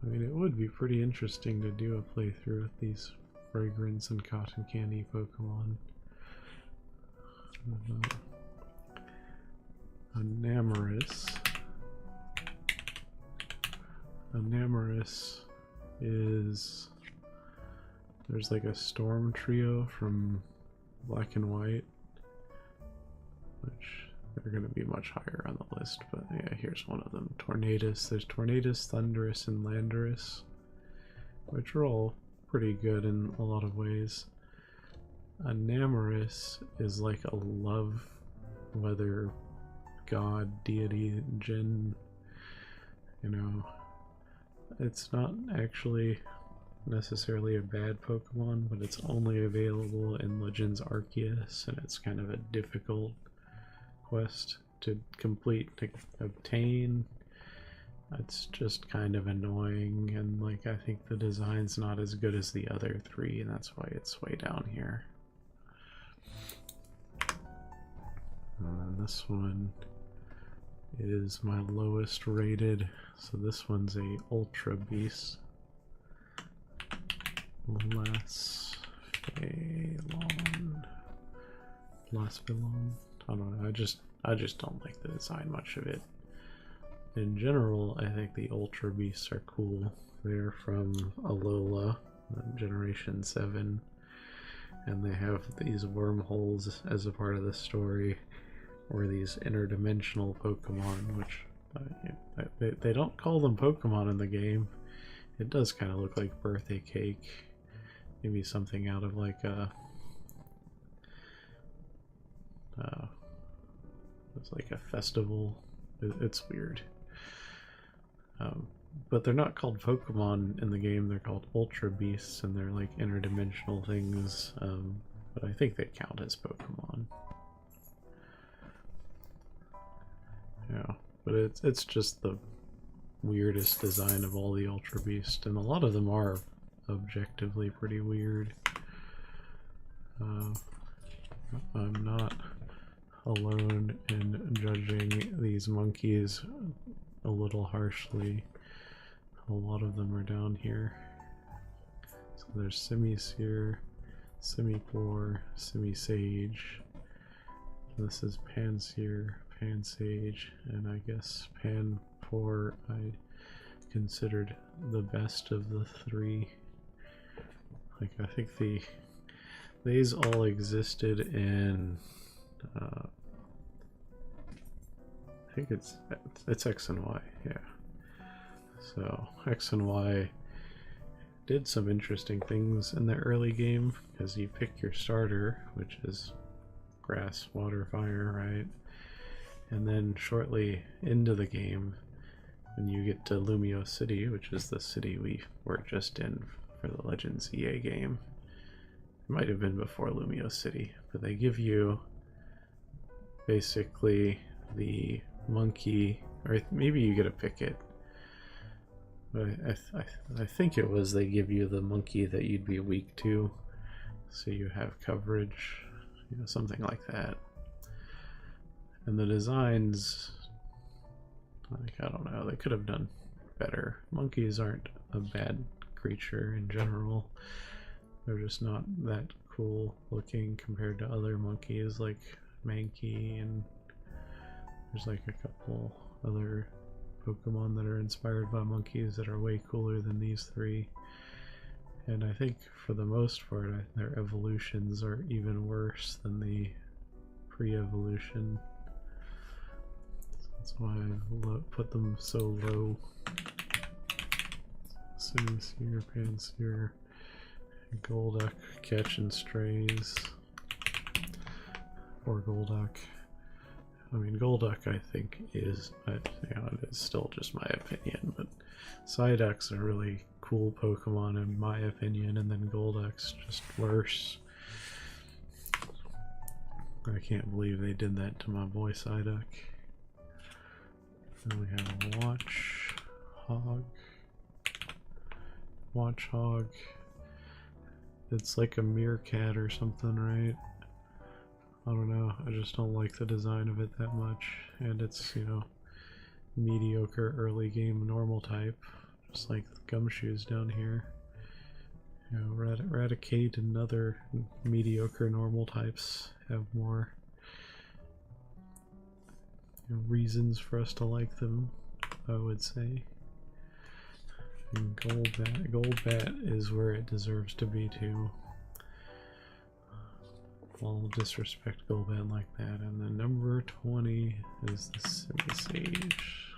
I mean, it would be pretty interesting to do a playthrough with these fragrance and cotton candy Pokemon. Enamorous. Enamorous is... There's like a storm trio from Black and White, which they're going to be much higher on the list, but yeah, here's one of them. Tornadus. There's Tornadus, Thundurus, and Landorus, which are all pretty good in a lot of ways. Enamorous is like a love weather god, deity, djinn, you know. It's not actually necessarily a bad Pokemon, but it's only available in Legends Arceus, and it's kind of a difficult quest to complete, to obtain. It's just kind of annoying, and like I think the design's not as good as the other three, and that's why it's way down here. This one is my lowest rated, so this one's a Ultra Beast. Lasphilon. I don't know. I just don't like the design much of it. In general, I think the Ultra Beasts are cool. They're from Alola, Generation 7, and they have these wormholes as a part of the story, or these interdimensional Pokemon, which they don't call them Pokemon in the game. It does kind of look like birthday cake. Maybe something out of like a it's like a festival. It's weird. But they're not called Pokemon in the game. They're called Ultra Beasts, and they're like interdimensional things. But I think they count as Pokemon. Yeah, but it's just the weirdest design of all the Ultra Beasts, and a lot of them are objectively pretty weird. I'm not alone in judging these monkeys a little harshly. A lot of them are down here. So there's Simisear, Simipour, Simisage. This is Pansear, Pansage, and I guess Panpour I considered the best of the three. Like, I think these all existed in I think it's X and Y, yeah. So X and Y did some interesting things in the early game, because you pick your starter, which is grass, water, fire, right? And then shortly into the game, when you get to Lumio City, which is the city we were just in for the Legends EA game, it might have been before Lumio City, but they give you basically the monkey, or maybe you get to pick it. But I think it was they give you the monkey that you'd be weak to, so you have coverage, you know, something like that. And the designs, like, I don't know, they could have done better. Monkeys aren't a bad creature in general. They're just not that cool looking compared to other monkeys like Mankey, and there's like a couple other Pokemon that are inspired by monkeys that are way cooler than these three. And I think for the most part their evolutions are even worse than the pre-evolution. That's why I put them so low. Simisear, Pansear, Golduck, Catch and Strays, or Golduck. I mean, Golduck I think is, you know, it's still just my opinion, but Psyduck's a really cool Pokemon in my opinion, and then Golduck's just worse. I can't believe they did that to my boy Psyduck. Then we have a Watchog. It's like a meerkat or something, right? I don't know, I just don't like the design of it that much, and it's, you know, mediocre early game normal type, just like the gumshoes down here. You know, Eradicate and other mediocre normal types have more, you know, reasons for us to like them, I would say. And Goldbat is where it deserves to be too. I'll disrespect Goldbat like that. And then number 20 is the Semi-Sage.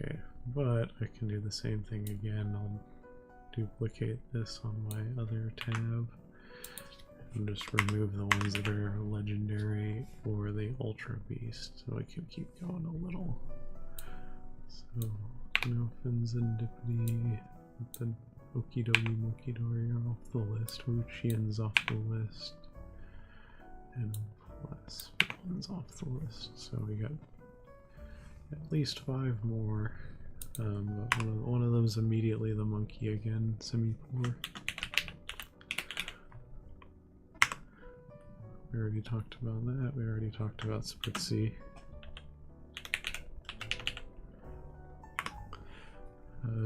Okay, but I can do the same thing again. I'll duplicate this on my other tab and just remove the ones that are legendary or the Ultra Beast, so I can keep going a little. So, Nilfins and Dippity, the Okidogi Mokidori are off the list, Wuchien's off the list, and last one's off the list. So we got at least 5 more. But one of them's immediately the monkey again, Semi-Poor. We already talked about that. We already talked about Spritzy.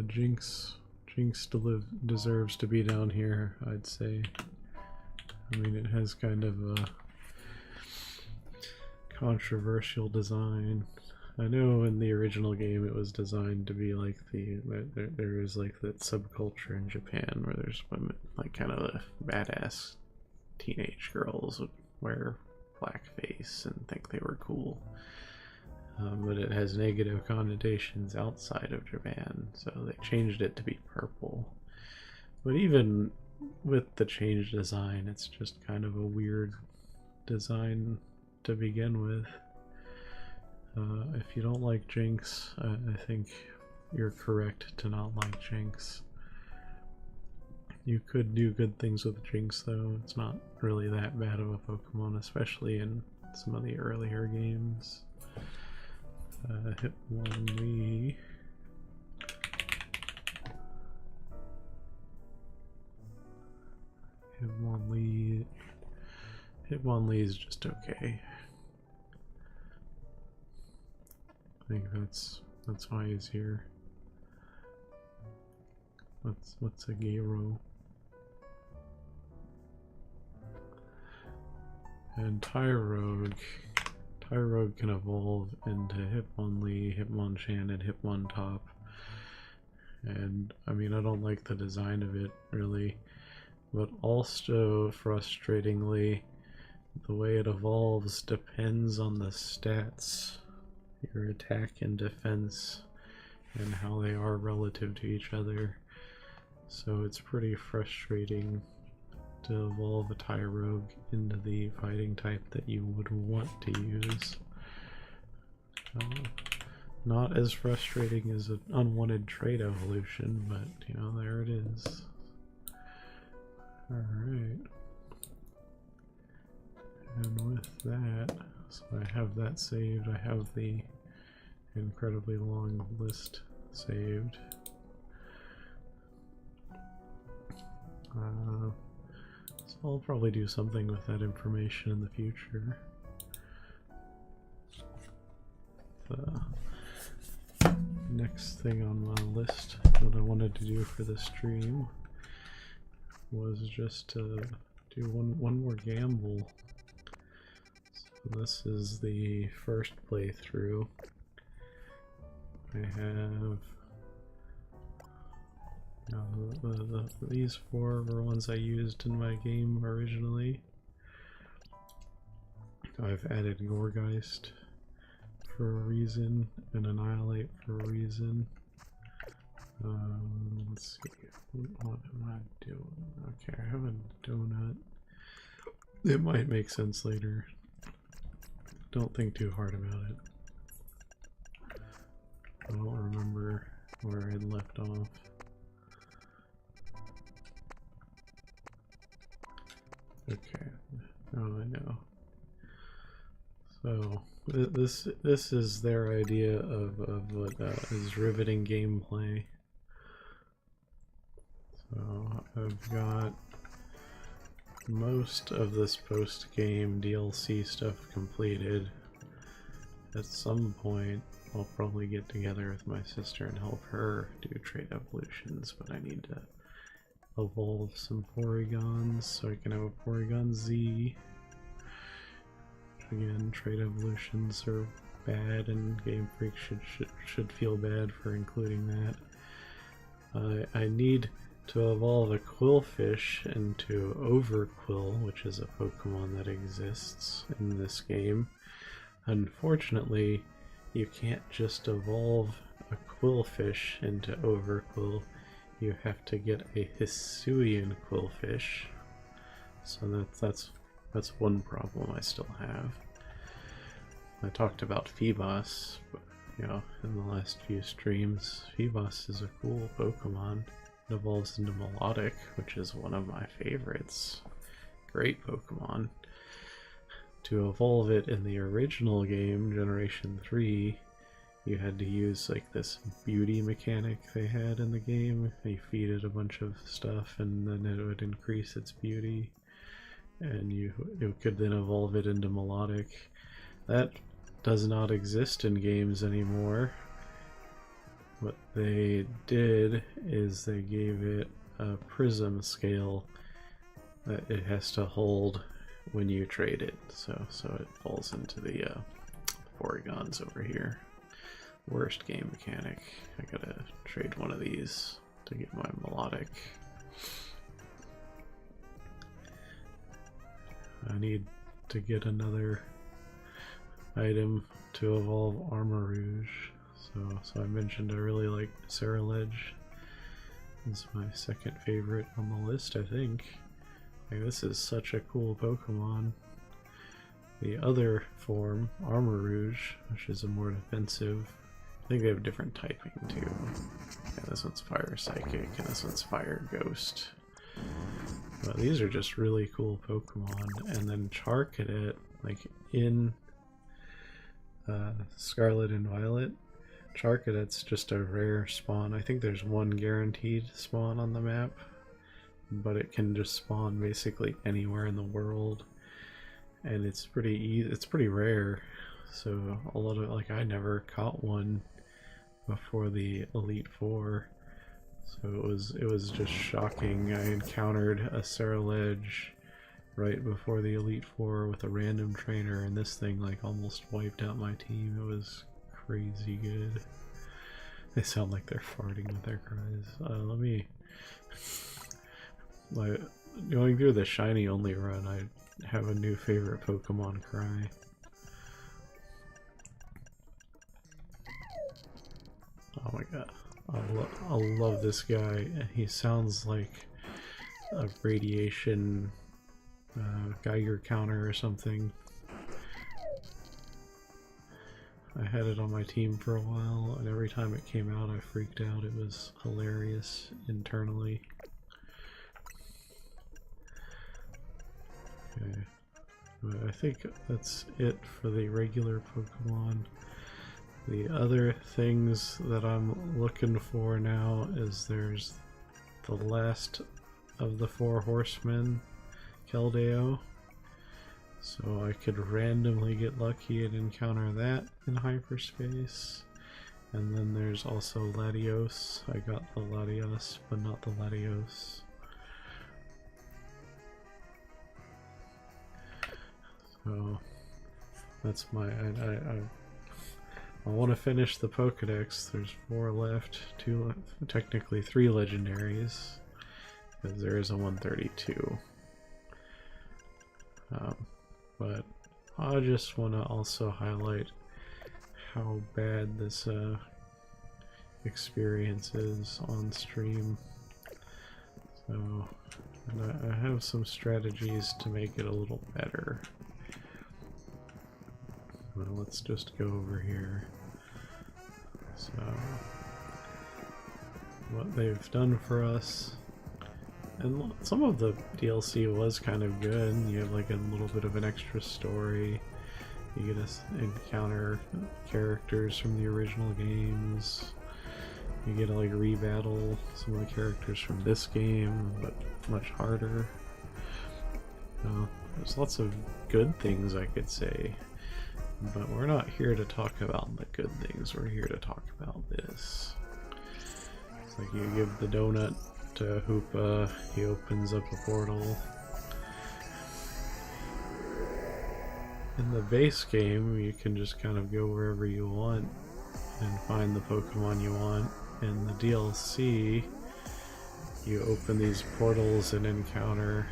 Jinx deserves to be down here, I'd say. I mean, it has kind of a controversial design. I know in the original game it was designed to be like there is like that subculture in Japan where there's women, like kind of the badass teenage girls would wear blackface and think they were cool. But it has negative connotations outside of Japan, so they changed it to be purple. But even with the changed design, it's just kind of a weird design to begin with. If you don't like Jinx, I think you're correct to not like Jinx. You could do good things with Jinx though, it's not really that bad of a Pokemon, especially in some of the earlier games. Hitmonlee. Hitmonlee is just okay. I think that's why he's here. What's a Garo? And Tyrogue can evolve into Hitmonlee, Hitmonchan, and Hitmontop. And I mean, I don't like the design of it really, but also frustratingly, the way it evolves depends on the stats, your attack and defense, and how they are relative to each other. So it's pretty frustrating to evolve a Tyrogue into the fighting type that you would want to use. Not as frustrating as an unwanted trait evolution, but you know, there it is. Alright. And with that, so I have that saved, I have the incredibly long list saved. So I'll probably do something with that information in the future. The next thing on my list that I wanted to do for the stream was just to do one more gamble. So this is the first playthrough. I have these 4 were ones I used in my game originally. I've added Gourgeist for a reason and Annihilate for a reason. Let's see, what am I doing? Okay, I have a donut. It might make sense later. Don't think too hard about it. I don't remember where I left off. Okay, now I know. So this is their idea of what is riveting gameplay. So I've got most of this post-game DLC stuff completed. At some point I'll probably get together with my sister and help her do trait evolutions, but I need to evolve some Porygons so I can have a Porygon Z. Again, trait evolutions are bad, and Game Freak should feel bad for including that. I need to evolve a Quillfish into Overquill, which is a Pokemon that exists in this game. Unfortunately, you can't just evolve a Quillfish into Overquill. You have to get a Hisuian Quillfish. So that's one problem I still have. I talked about Feebas, but, you know, in the last few streams. Feebas is a cool Pokemon. It evolves into Melodic, which is one of my favorites. Great Pokemon. To evolve it in the original game, Generation 3, you had to use like this beauty mechanic they had in the game. You feed it a bunch of stuff and then it would increase its beauty. And you could then evolve it into Melodic. That does not exist in games anymore. What they did is they gave it a prism scale that it has to hold when you trade it, so it falls into the Porygons over here. Worst game mechanic. I gotta trade one of these to get my Melodic. I need to get another item to evolve Armarouge. So I mentioned I really like Ceruledge. It's my second favorite on the list, I think. Like, this is such a cool Pokemon. The other form, Armarouge, which is a more defensive. I think they have different typing too. Yeah, this one's Fire Psychic and this one's Fire Ghost. But these are just really cool Pokemon. And then Charcadet, like in Scarlet and Violet, Charcadet's just a rare spawn. I think there's one guaranteed spawn on the map, but it can just spawn basically anywhere in the world, and it's pretty easy. It's pretty rare, so a lot of I never caught one before the Elite Four, so it was just shocking. I encountered a Ceruledge right before the Elite Four with a random trainer, and this thing like almost wiped out my team. It was crazy good. They sound like they're farting with their cries. Let me... going through the shiny only run, I have a new favorite Pokemon cry. Oh my god. I love this guy. He sounds like a radiation Geiger counter or something. I had it on my team for a while, and every time it came out I freaked out. It was hilarious internally. Okay, but I think that's it for the regular Pokemon. The other things that I'm looking for now is there's the last of the 4 horsemen, Keldeo. So I could randomly get lucky and encounter that in hyperspace. And then there's also Latios. I got the Latios, but not the Latios. So that's my... I want to finish the Pokedex. There's 4 left. 2, technically 3 legendaries, because there is a 132. But I just want to also highlight how bad this experience is on stream. So, and I have some strategies to make it a little better. Well, let's just go over here. So, what they've done for us. And some of the DLC was kind of good. You have like a little bit of an extra story. You get to encounter characters from the original games. You get to like rebattle some of the characters from this game, but much harder. There's lots of good things I could say. But we're not here to talk about the good things, we're here to talk about this. It's like you give the donut to Hoopa, he opens up a portal. In the base game, you can just kind of go wherever you want and find the Pokemon you want. In the DLC, you open these portals and encounter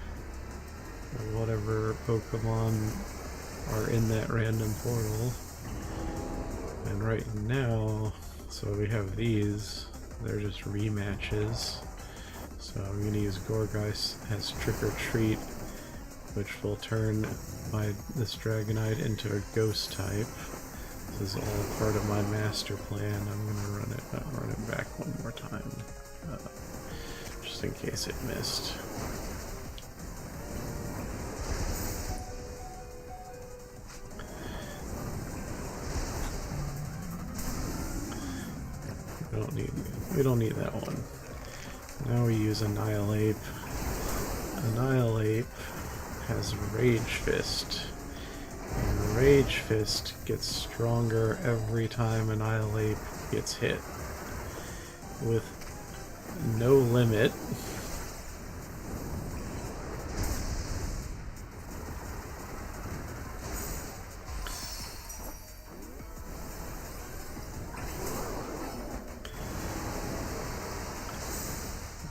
whatever Pokemon are in that random portal. And right now, so we have these, they're just rematches. So I'm going to use Gorgeist as Trick or Treat, which will turn this Dragonite into a ghost type. This is all part of my master plan. I'm going to run it back one more time, just in case it missed. We don't need that one. Now we use Annihilate. Annihilate has Rage Fist. And Rage Fist gets stronger every time Annihilate gets hit. With no limit.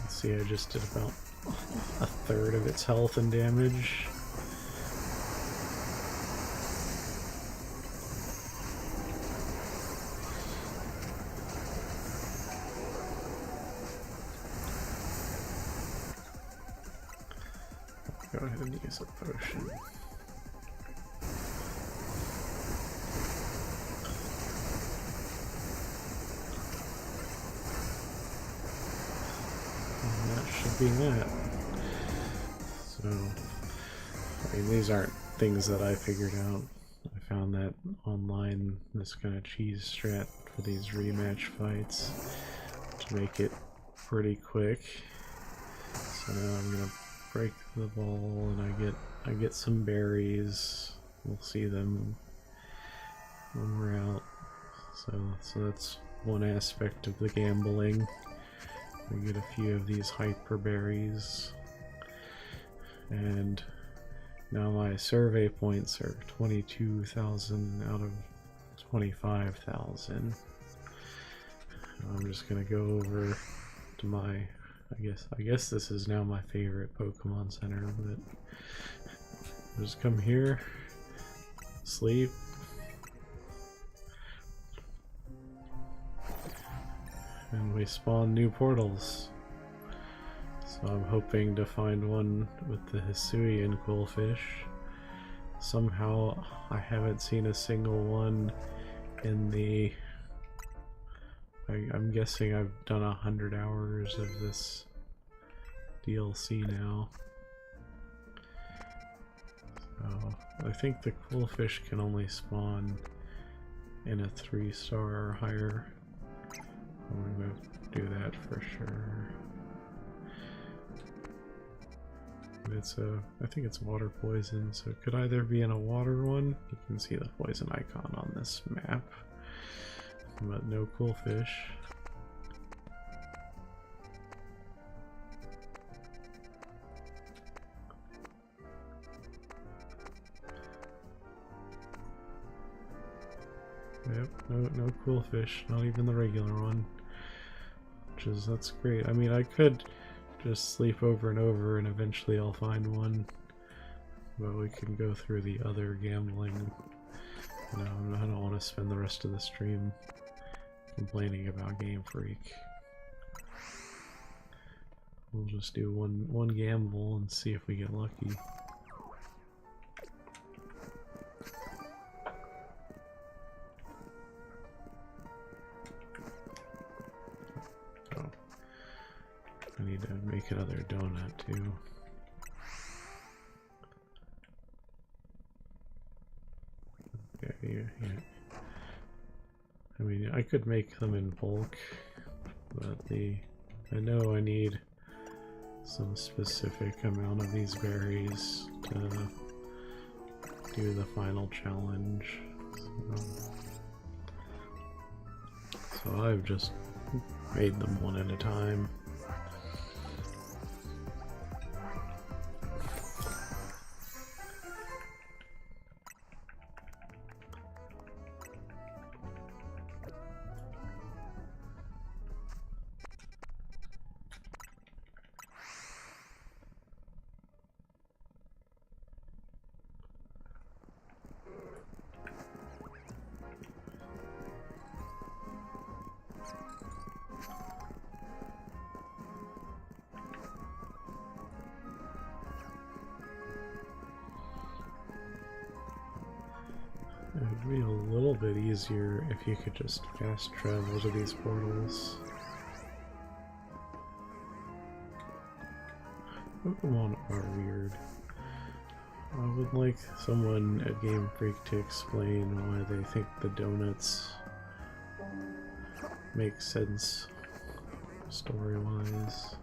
See, I just did about a third of its health and damage. Go ahead and use a potion. Be that. So, I mean, these aren't things that I figured out. I found that online, this kind of cheese strat for these rematch fights to make it pretty quick. So now I'm gonna break the ball and I get some berries. We'll see them when we're out. So that's one aspect of the gambling. We get a few of these hyper berries, and now my survey points are 22,000 out of 25,000. I'm just gonna go over to my, I guess this is now my favorite Pokemon Center, but just come here, sleep. And we spawn new portals. So I'm hoping to find one with the Hisuian Quillfish. Somehow I haven't seen a single one in the... I'm guessing I've done 100 hours of this DLC now. So I think the Quillfish can only spawn in a 3-star or higher. I'm going to do that for sure. I think it's water poison, so it could either be in a water one. You can see the poison icon on this map, but no Quillfish. Yep, no Quillfish, not even the regular one. That's great. I mean, I could just sleep over and over and eventually I'll find one, but we can go through the other gambling. No, I don't want to spend the rest of the stream complaining about Game Freak. We'll just do one gamble and see if we get lucky. I need to make another donut too. Yeah. I mean, I could make them in bulk, but I know I need some specific amount of these berries to do the final challenge. So I've just made them one at a time. It would be a little bit easier if you could just fast travel to these portals. Pokemon are weird. I would like someone at Game Freak to explain why they think the donuts make sense story-wise.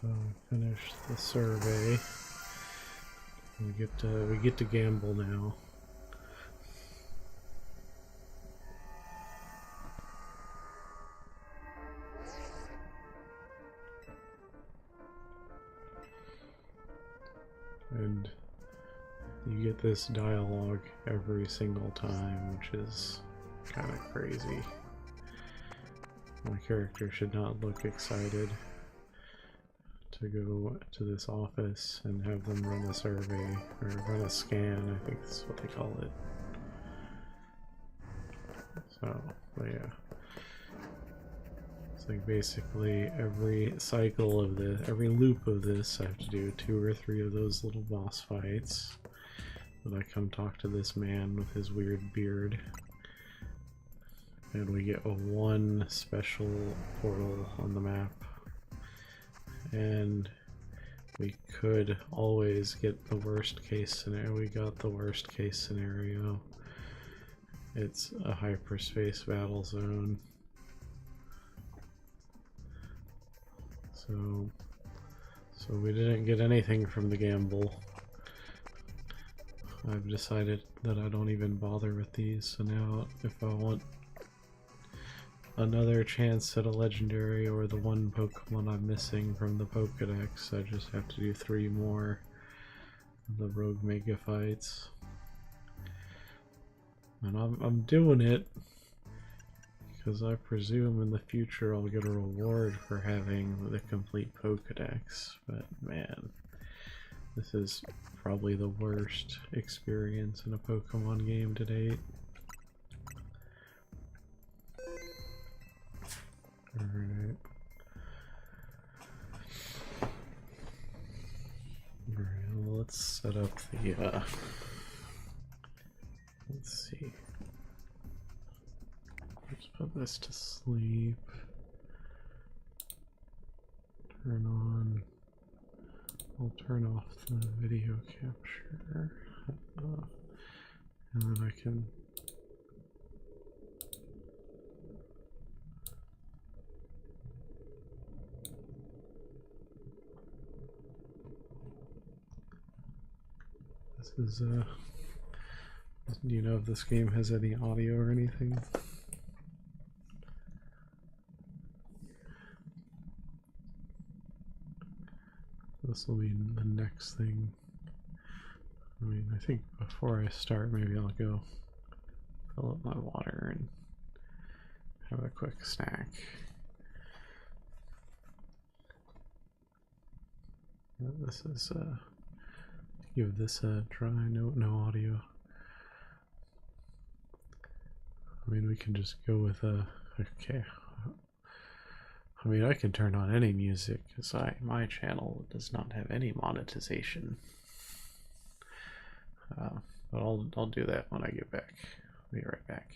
So finish the survey. We get to gamble now. And you get this dialogue every single time, which is kind of crazy. My character should not look excited to go to this office and have them run a survey, or run a scan, I think that's what they call it. So, but yeah. It's like basically every cycle of this, every loop of this, I have to do 2 or 3 of those little boss fights. Then I come talk to this man with his weird beard. And we get a 1 special portal on the map. And we could always get the worst case scenario. We got the worst case scenario. It's a hyperspace battle zone. So we didn't get anything from the gamble. I've decided that I don't even bother with these, so now if I want another chance at a legendary or the 1 Pokemon I'm missing from the Pokedex, I just have to do 3 more of the Rogue Mega fights. And I'm doing it because I presume in the future I'll get a reward for having the complete Pokedex, but man, this is probably the worst experience in a Pokemon game to date. Alright. Alright, let's set up the, let's see. Let's put this to sleep. Turn on. I'll turn off the video capture. And then I can. This is, do you know if this game has any audio or anything? This will be the next thing. I mean, I think before I start, maybe I'll go fill up my water and have a quick snack. This is, give this a try. No audio. I mean, we can just go with okay. I mean, I can turn on any music because my channel does not have any monetization. But I'll do that when I get back. I'll be right back.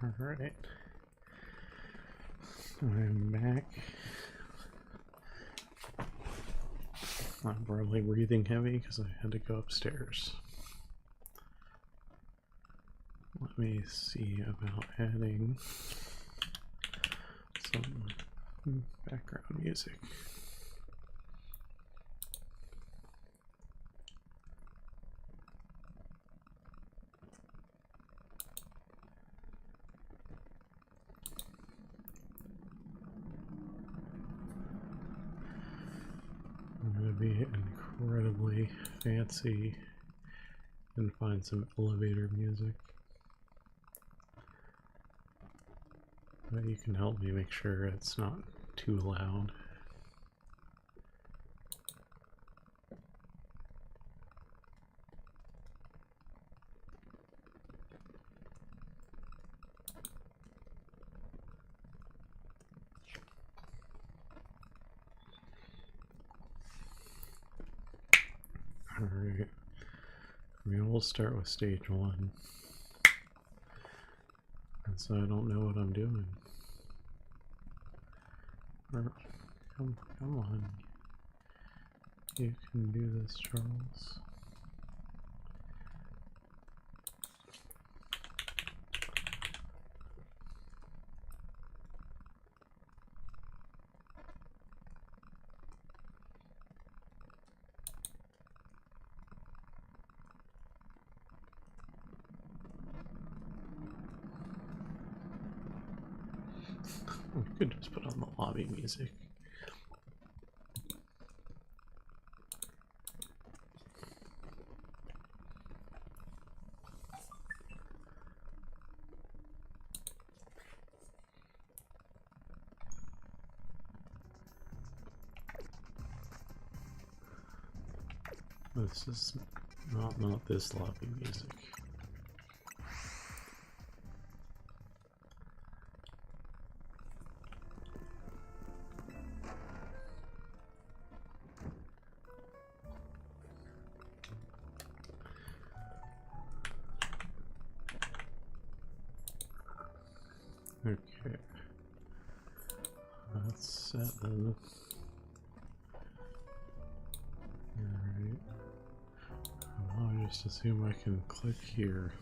Alright. I'm back. I'm probably breathing heavy because I had to go upstairs. Let me see about adding some background music. I'm going to be incredibly fancy and find some elevator music. But you can help me make sure it's not too loud. Alright. I mean, we'll start with stage 1. And so I don't know what I'm doing. Come on. You can do this, Charles. We could just put on the lobby music. This is not this lobby music. Okay. That's 7. Alright. I'll just assume I can click here.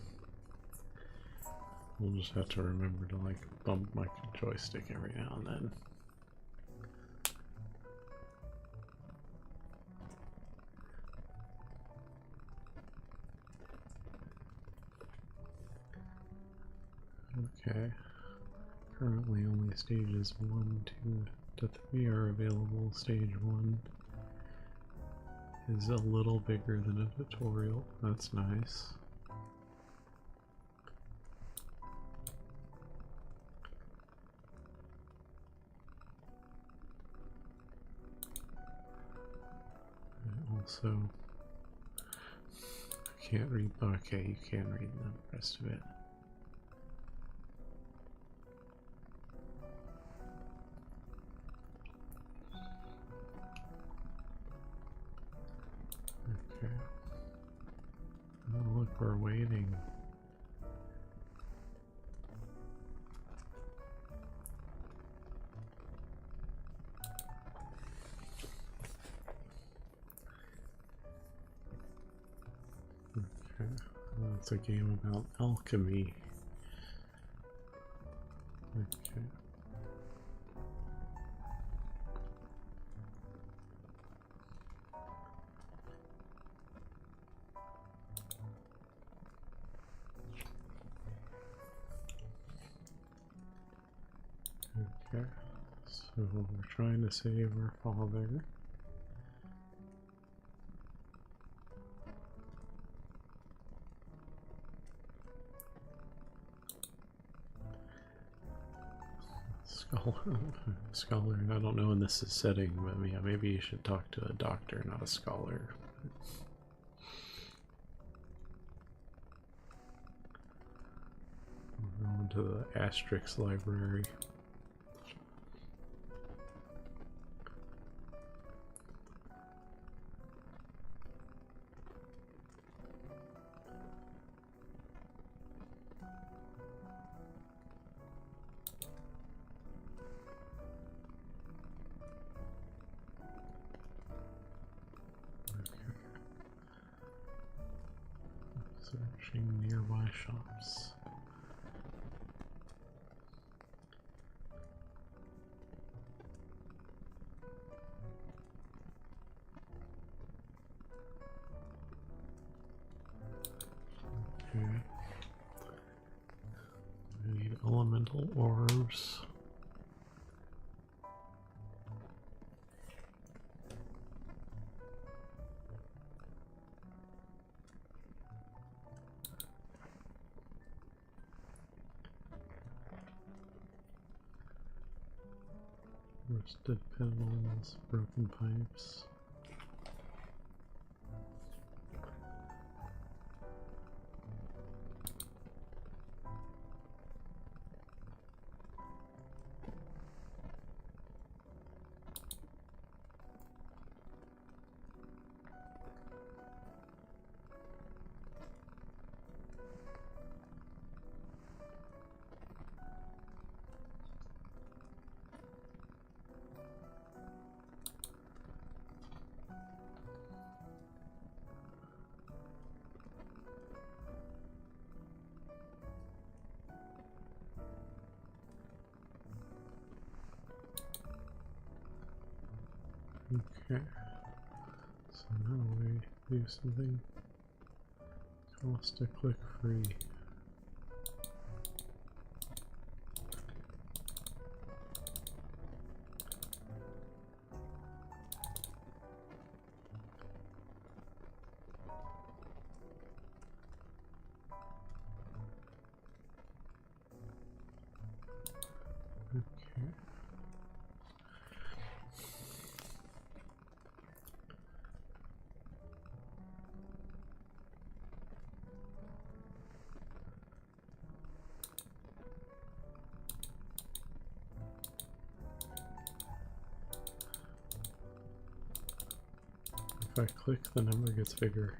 We'll just have to remember to like bump my joystick every now and then. Okay. Currently only stages 1, 2 to 3 are available. Stage 1 is a little bigger than a tutorial. That's nice. And also, I can't read. Okay, you can read the rest of it. Okay. Oh, look, we're waiting. Okay. Well, it's a game about alchemy. Okay. Okay, so we're trying to save our father. Scholar, I don't know when this is setting, but yeah, maybe you should talk to a doctor, not a scholar. We're going to the Asterix library. Rusted pedals, broken pipes. Okay, so now we do something. Cost a click free. Okay. If I click, the number gets bigger.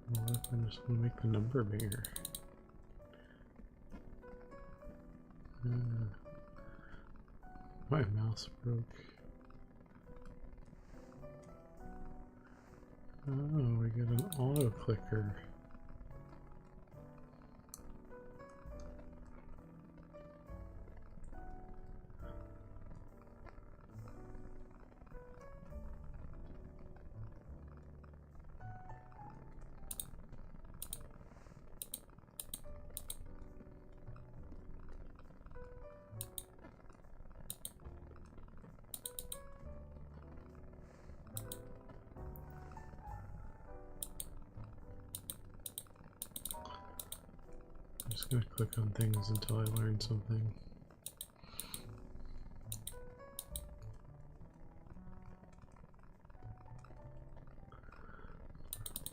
What if I just want to make the number bigger? My mouse broke. Oh, we get an auto clicker. I'm just gonna click on things until I learn something.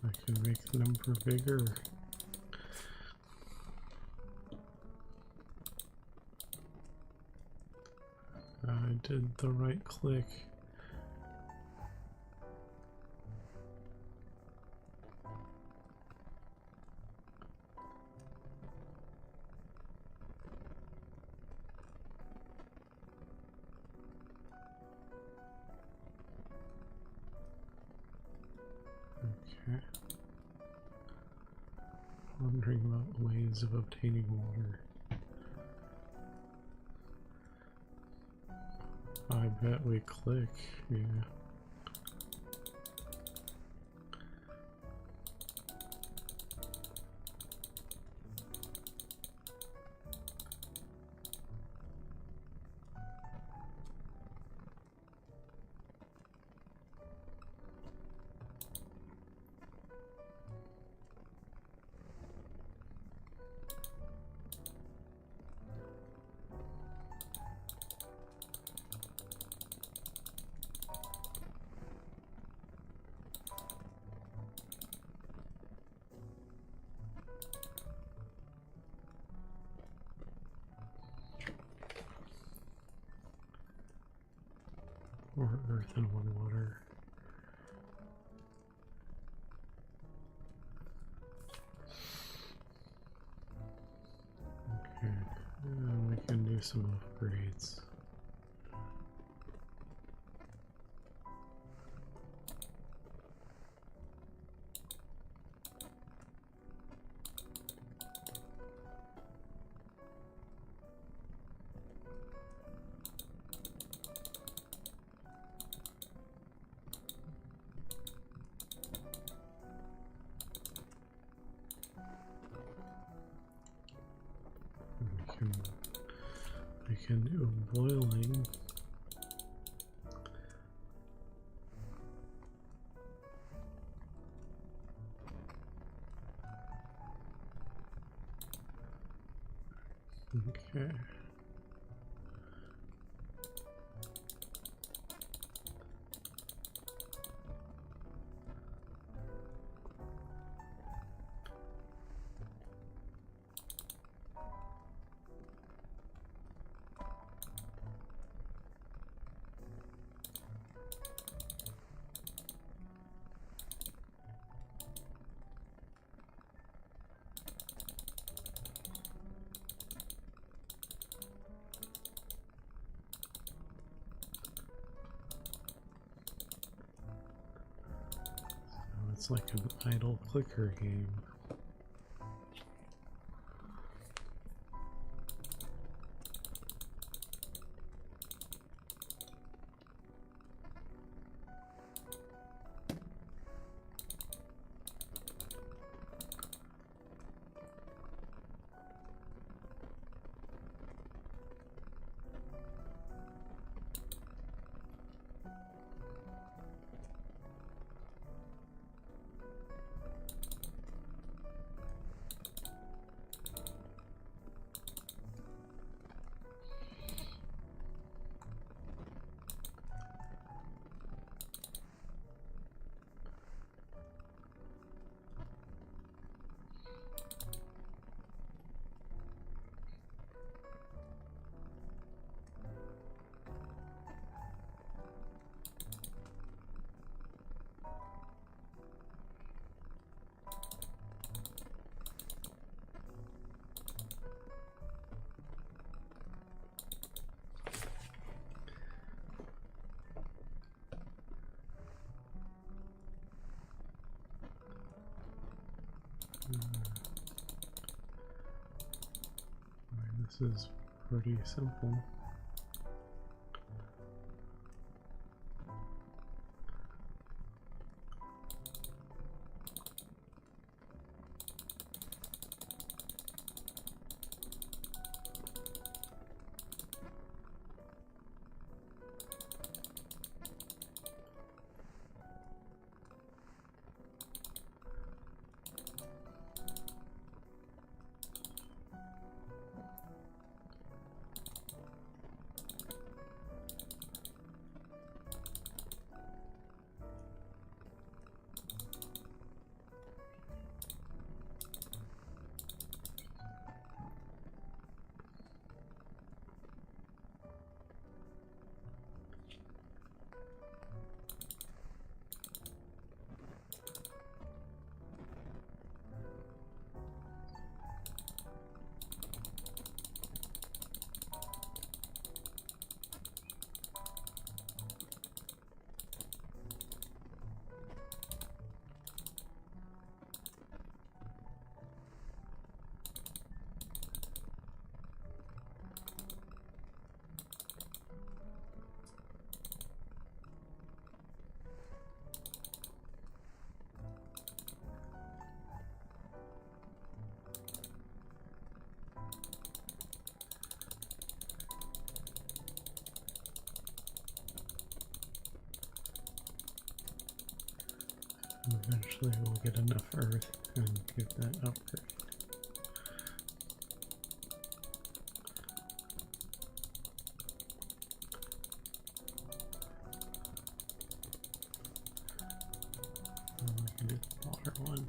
I can make the number bigger. I did the right click. Okay. Wondering about ways of obtaining water. I bet we click, yeah. Or earth and one water. Okay, and we can do some upgrades. We can do boiling. Okay. It's like an idle clicker game. This is pretty simple. Eventually we'll get enough earth and get that upgrade. And we can do the water one.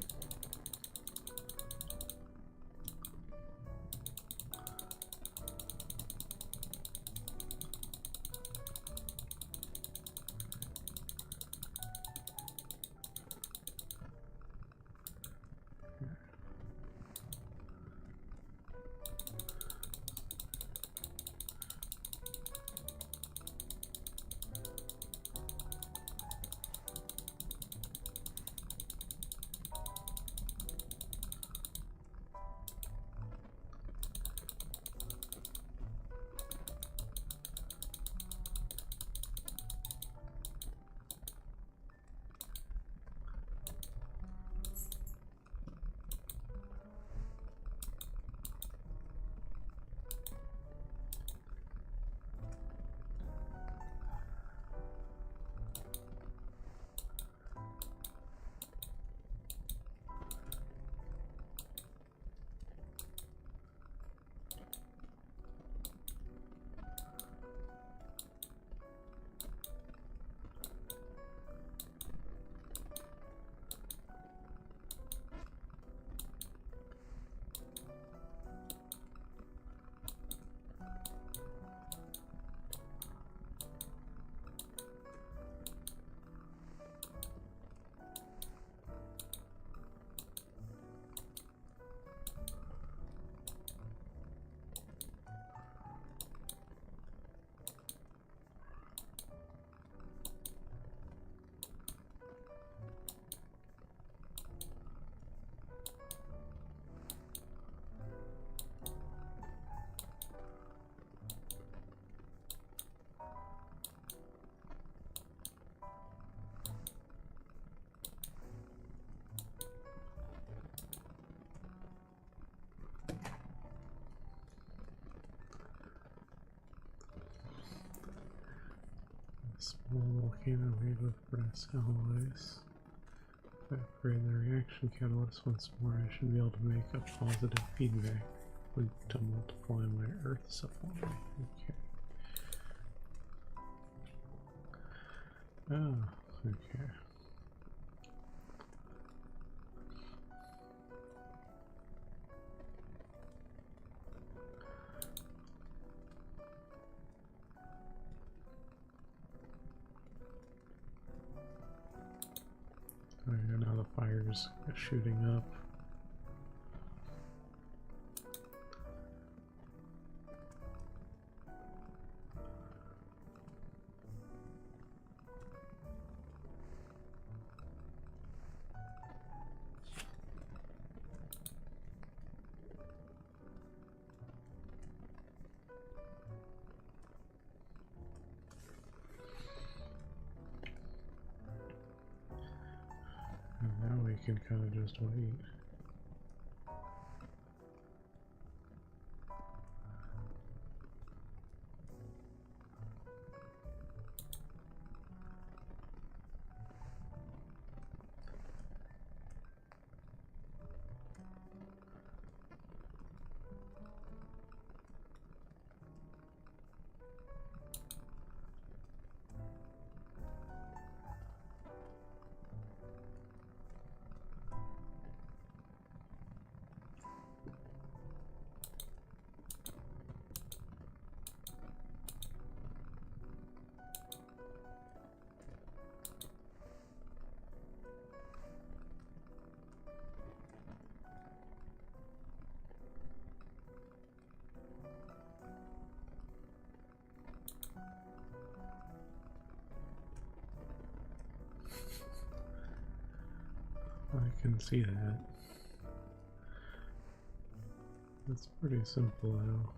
volcano made with brass alloys. If I upgrade the reaction catalyst once more, I should be able to make a positive feedback loop to multiply my earth supply. Okay. Oh, okay. Oh yeah, now the fire's shooting up. And now we can kind of just wait. I can see that. It's pretty simple though.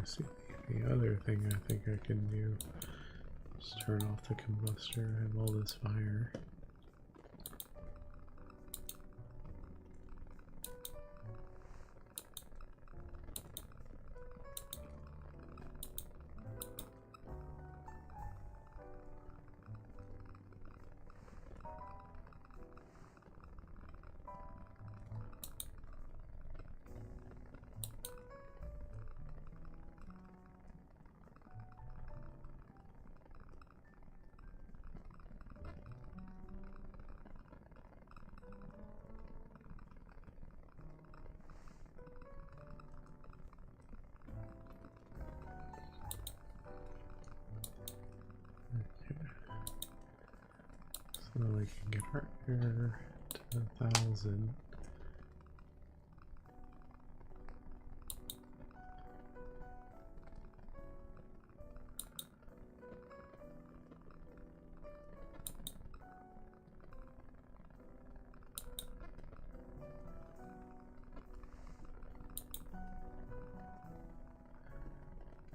See, the other thing I think I can do Just turn off the combustor. I have all this fire. So we can get our air to 1,000.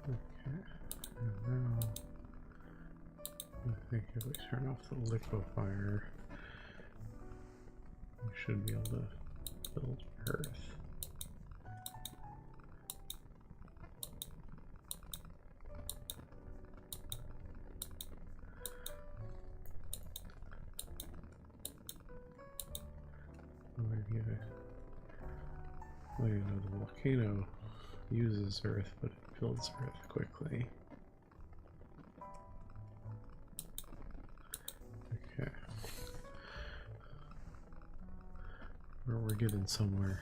Okay, and now I think if we turn off the liquefier, we should be able to build Earth. Maybe well, you know, the volcano uses Earth, but it builds Earth quickly. Okay. We're getting somewhere.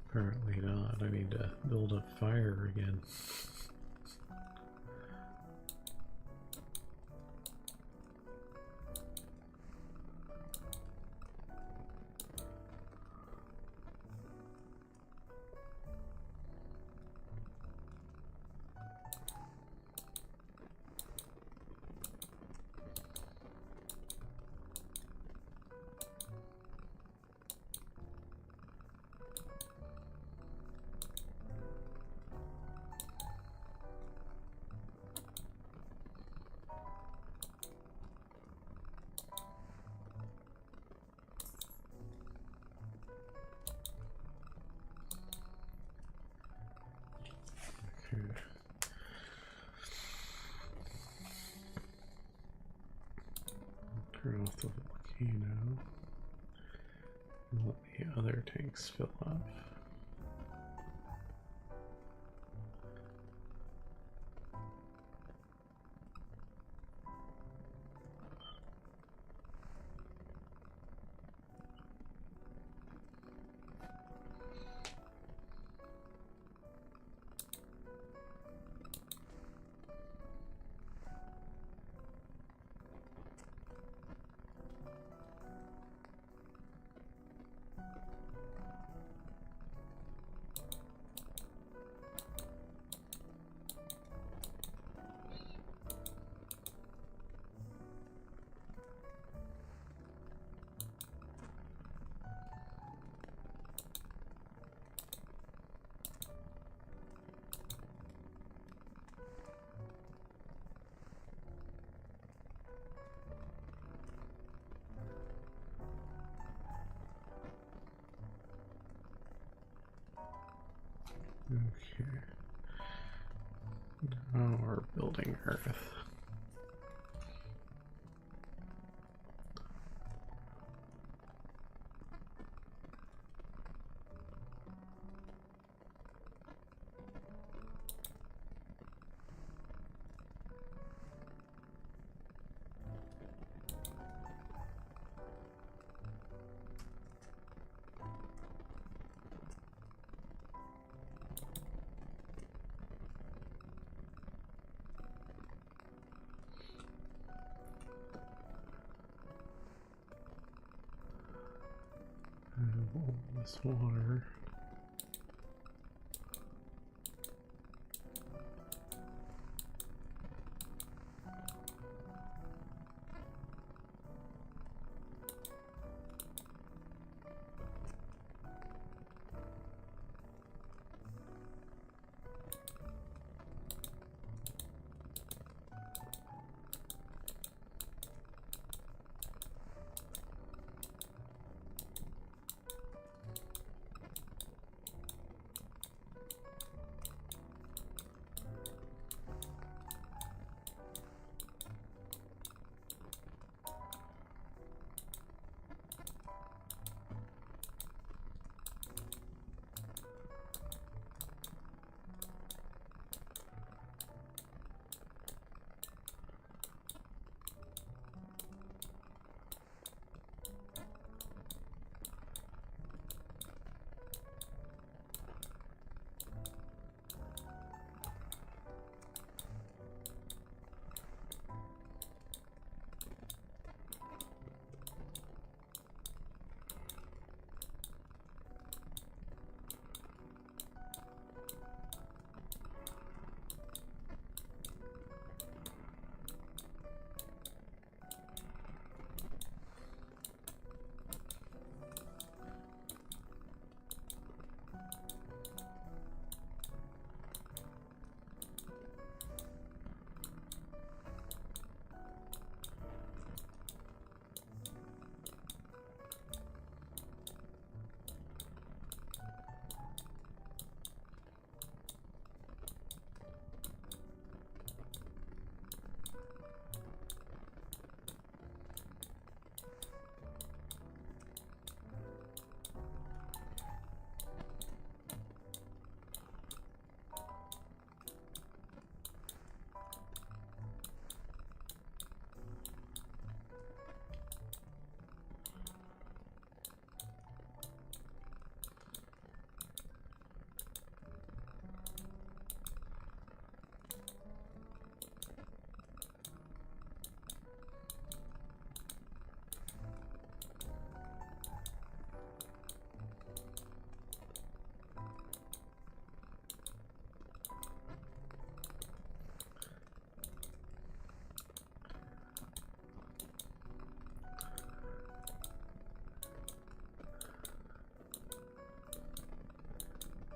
Apparently not. I need to build a fire again. Okay. Turn off the volcano. And let the other tanks fill up. Okay. Now we're building Earth. all this water.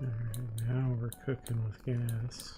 Alright, now we're cooking with gas.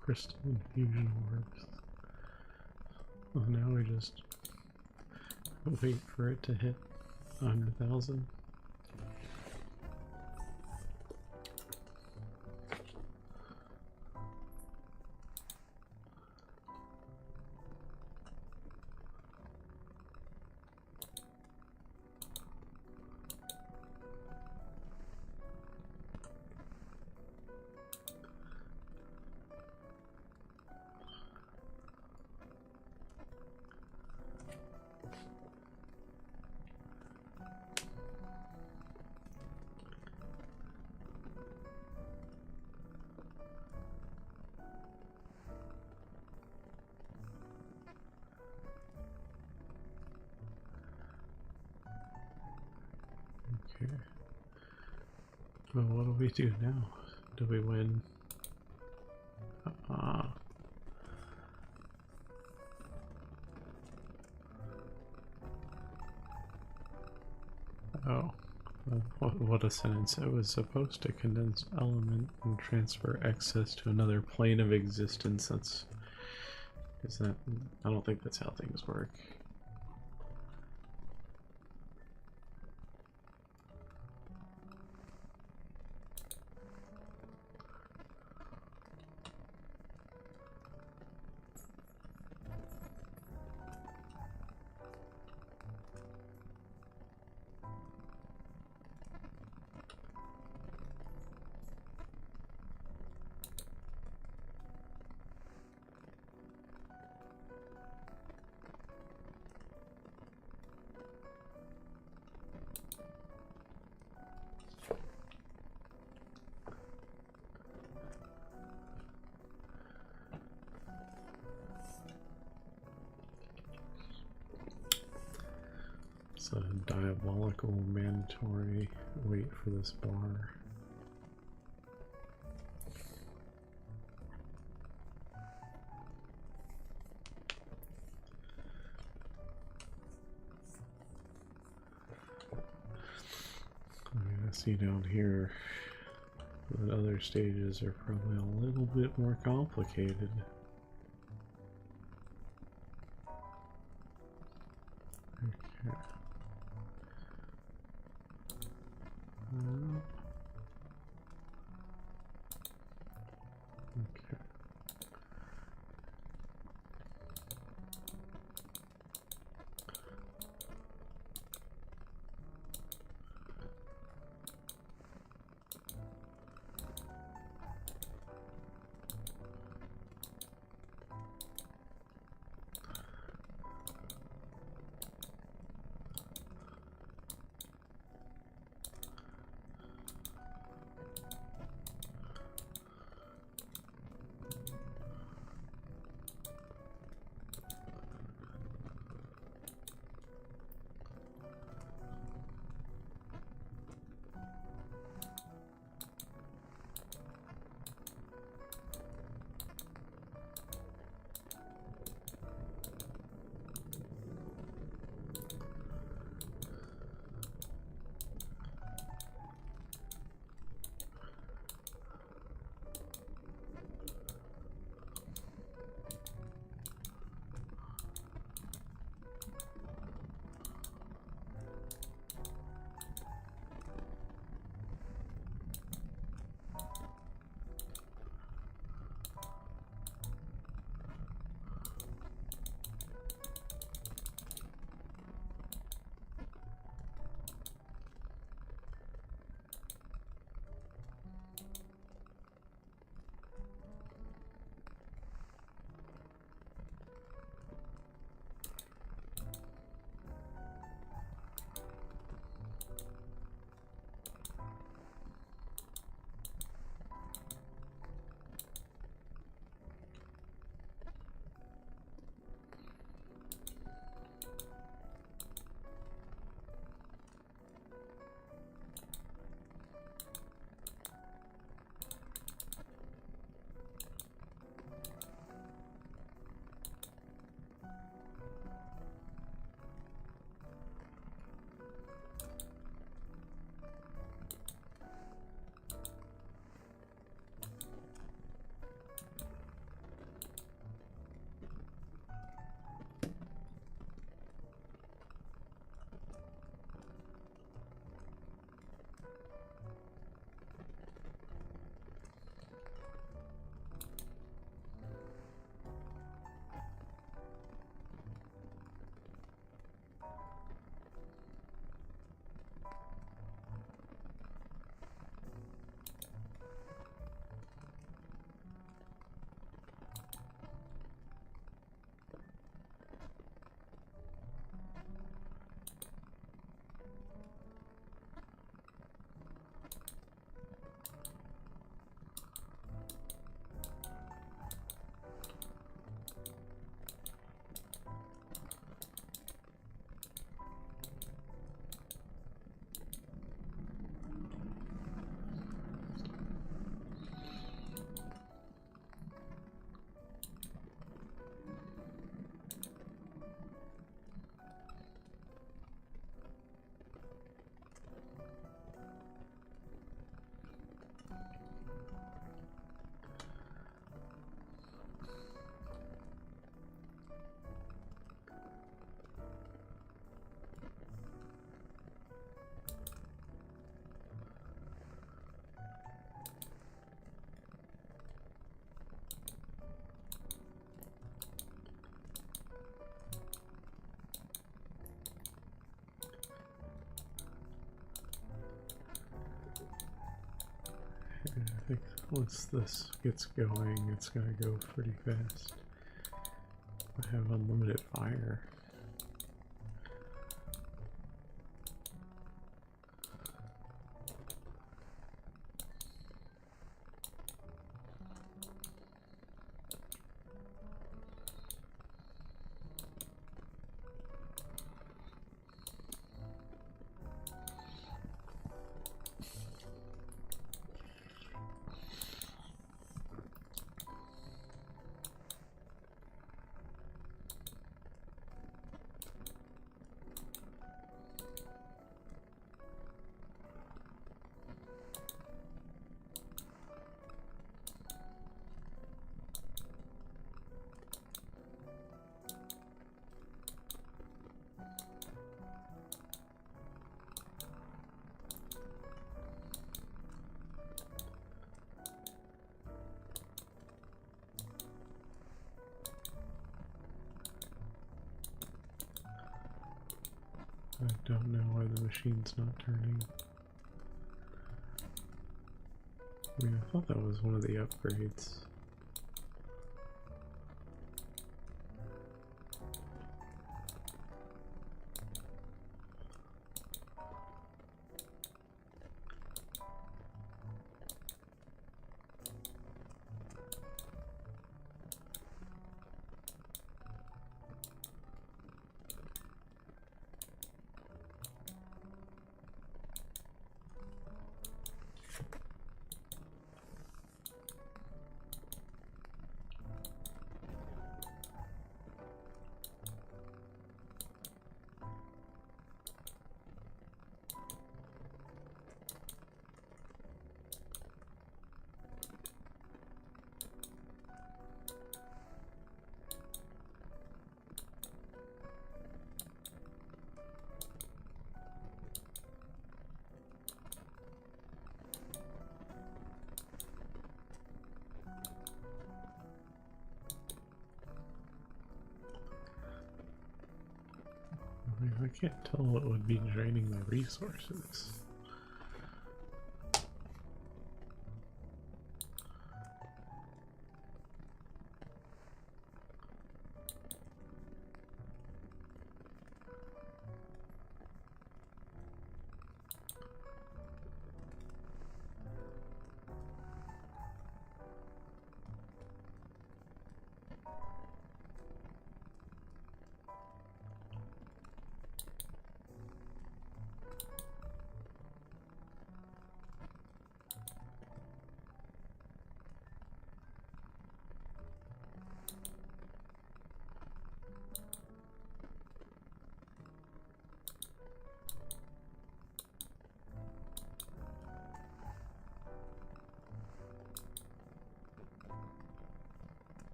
Crystal infusion orbs. Well, now we just wait for it to hit 100,000. Okay. Well, what do we do now? Do we win? Oh. What a sentence. It was supposed to condense element and transfer excess to another plane of existence. Is that... I don't think that's how things work. It's a diabolical mandatory wait for this bar. I see down here that other stages are probably a little bit more complicated. Okay. Okay. think once this gets going, it's gonna go pretty fast. I have unlimited fire. I don't know why the machine's not turning. I mean, I thought that was one of the upgrades. I mean, I can't tell what would be draining my resources.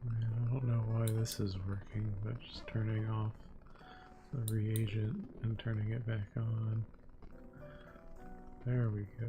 I don't know why this is working, but just turning off the reagent and turning it back on. There we go.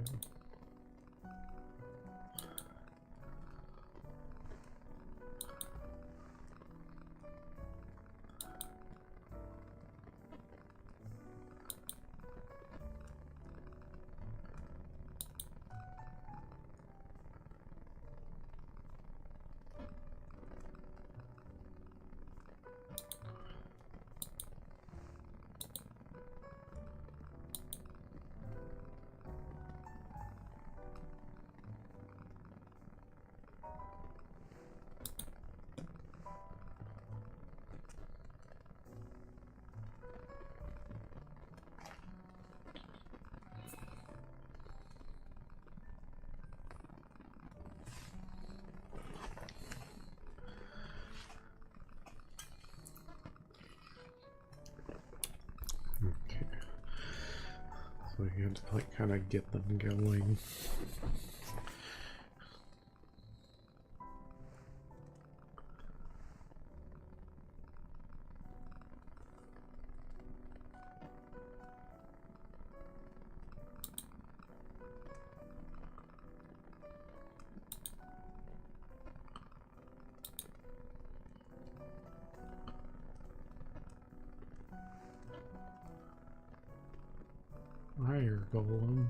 Okay. So we had to like kind of get them going. Fire golem.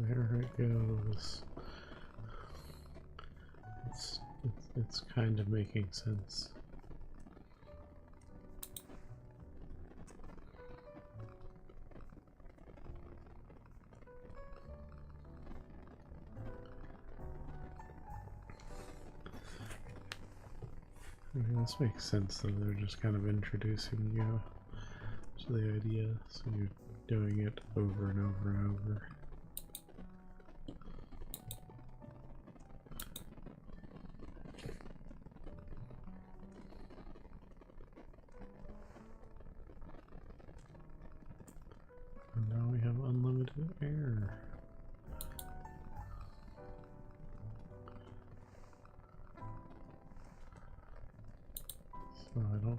There it goes. It's kind of making sense. I mean, this makes sense though, they're just kind of introducing you to the idea, so you're doing it over and over and over.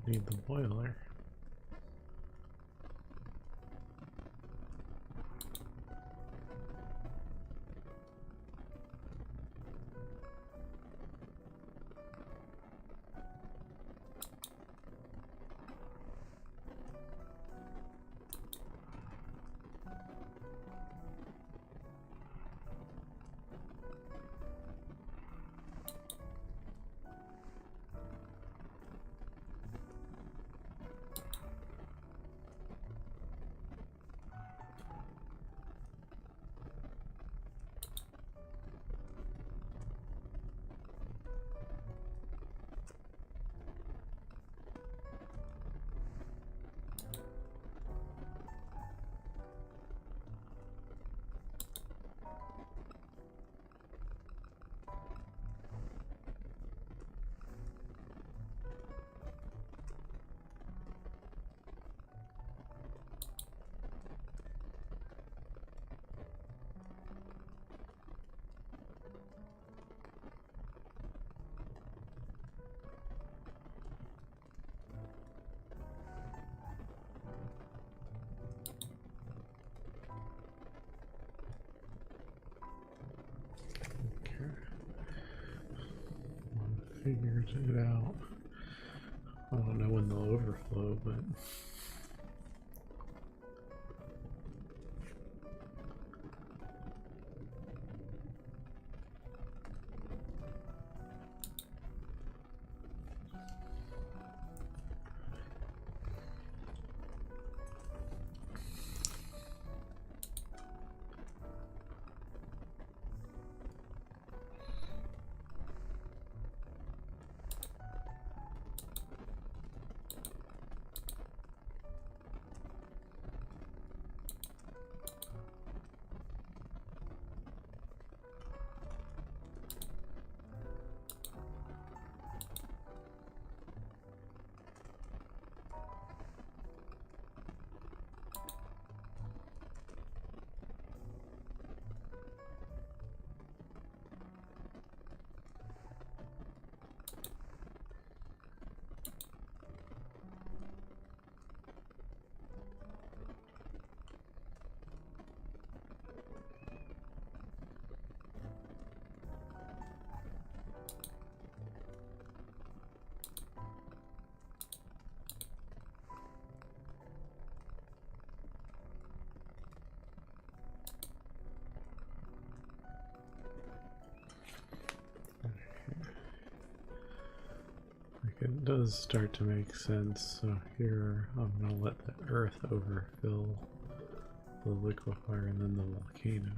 don't need the boiler. Figures it out. I don't know when they'll overflow, but it does start to make sense. So here I'm going to let the earth overfill the liquefier and then the volcano.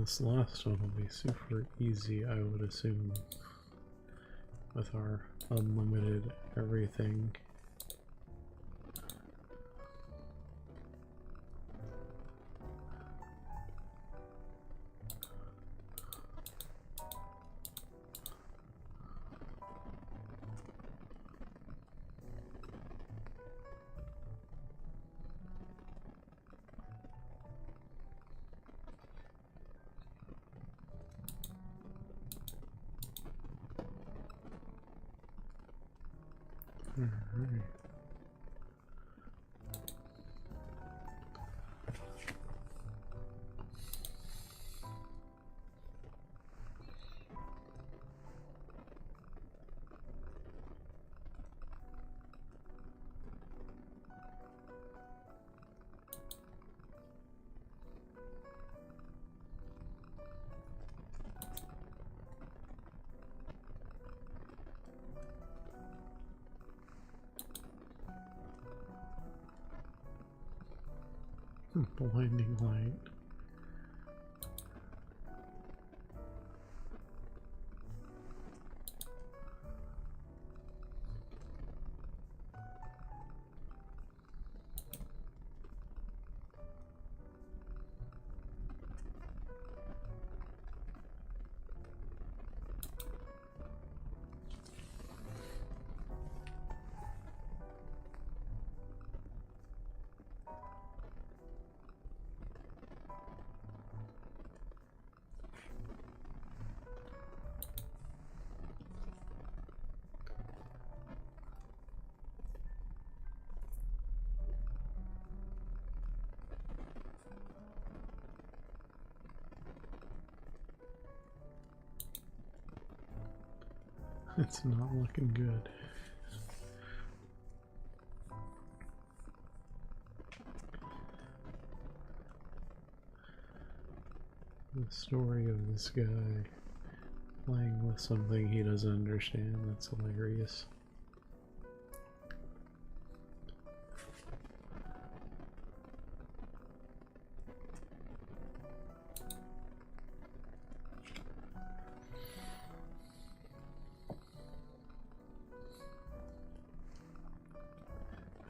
This last one will be super easy, I would assume, with our unlimited everything. Alright. Blinding light. It's not looking good. The story of this guy playing with something he doesn't understand, that's hilarious.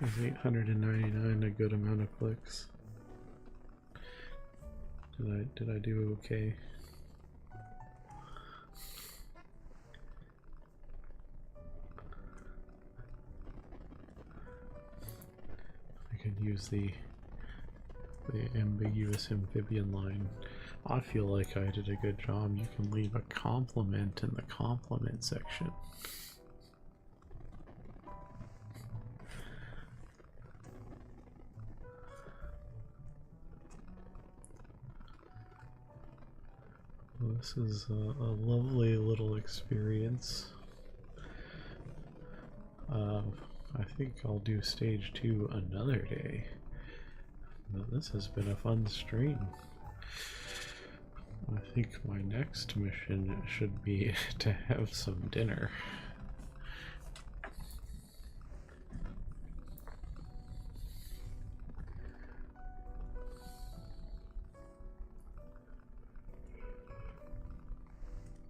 Is 899 a good amount of clicks? Did I do okay? I could use the ambiguous amphibian line. I feel like I did a good job. You can leave a compliment in the compliment section. This is a lovely little experience. I think I'll do stage 2 another day. But this has been a fun stream. I think my next mission should be to have some dinner.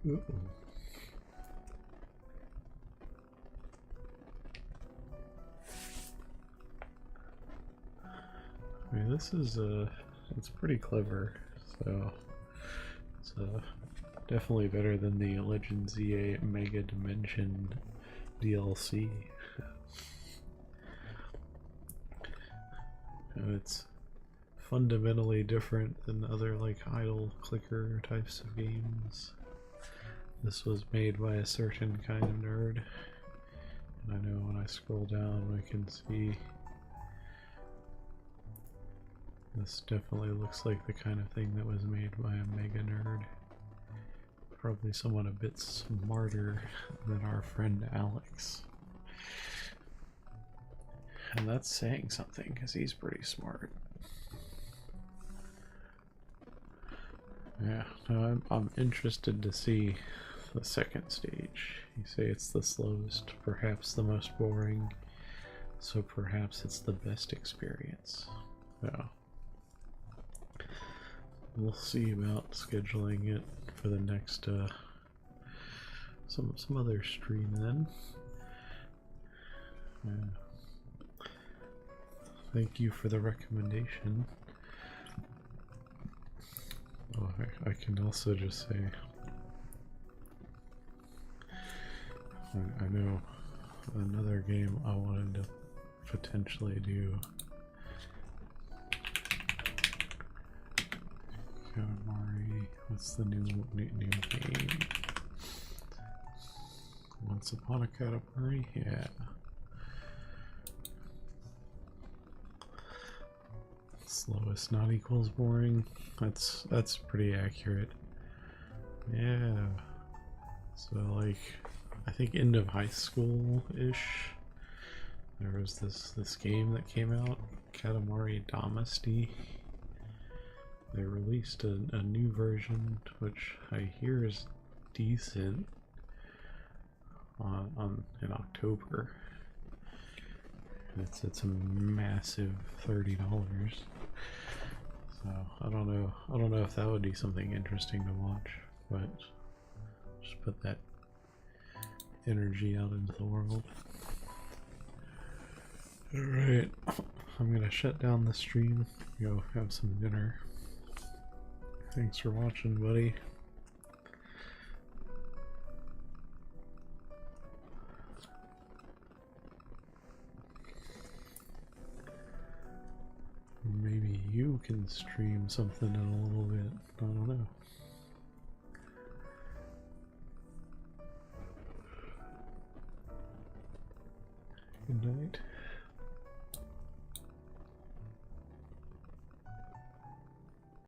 I mean, this is it's pretty clever, so it's definitely better than the Legend ZA Mega Dimension DLC. It's fundamentally different than other like idle clicker types of games. This was made by a certain kind of nerd, and I know when I scroll down I can see this definitely looks like the kind of thing that was made by a mega nerd. Probably someone a bit smarter than our friend Alex. And that's saying something, because he's pretty smart. Yeah, no, I'm interested to see the second stage. You say it's the slowest, perhaps the most boring, so perhaps it's the best experience. Yeah. we'll see about scheduling it for the next some other stream then. Thank you for the recommendation. Oh, I can also just say I know another game I wanted to potentially do. Katamari, what's the new game? Once Upon a Katamari? Yeah. Slowest not equals boring. That's pretty accurate. Yeah. So like I think end of high school-ish, there was this game that came out, Katamari Dynasty. They released a new version, which I hear is decent, in October. It's a massive $30. So I don't know if that would be something interesting to watch, but just put that energy out into the world. Alright, I'm gonna shut down the stream, go have some dinner. Thanks for watching, buddy. Maybe you can stream something in a little bit, I don't know. Good night.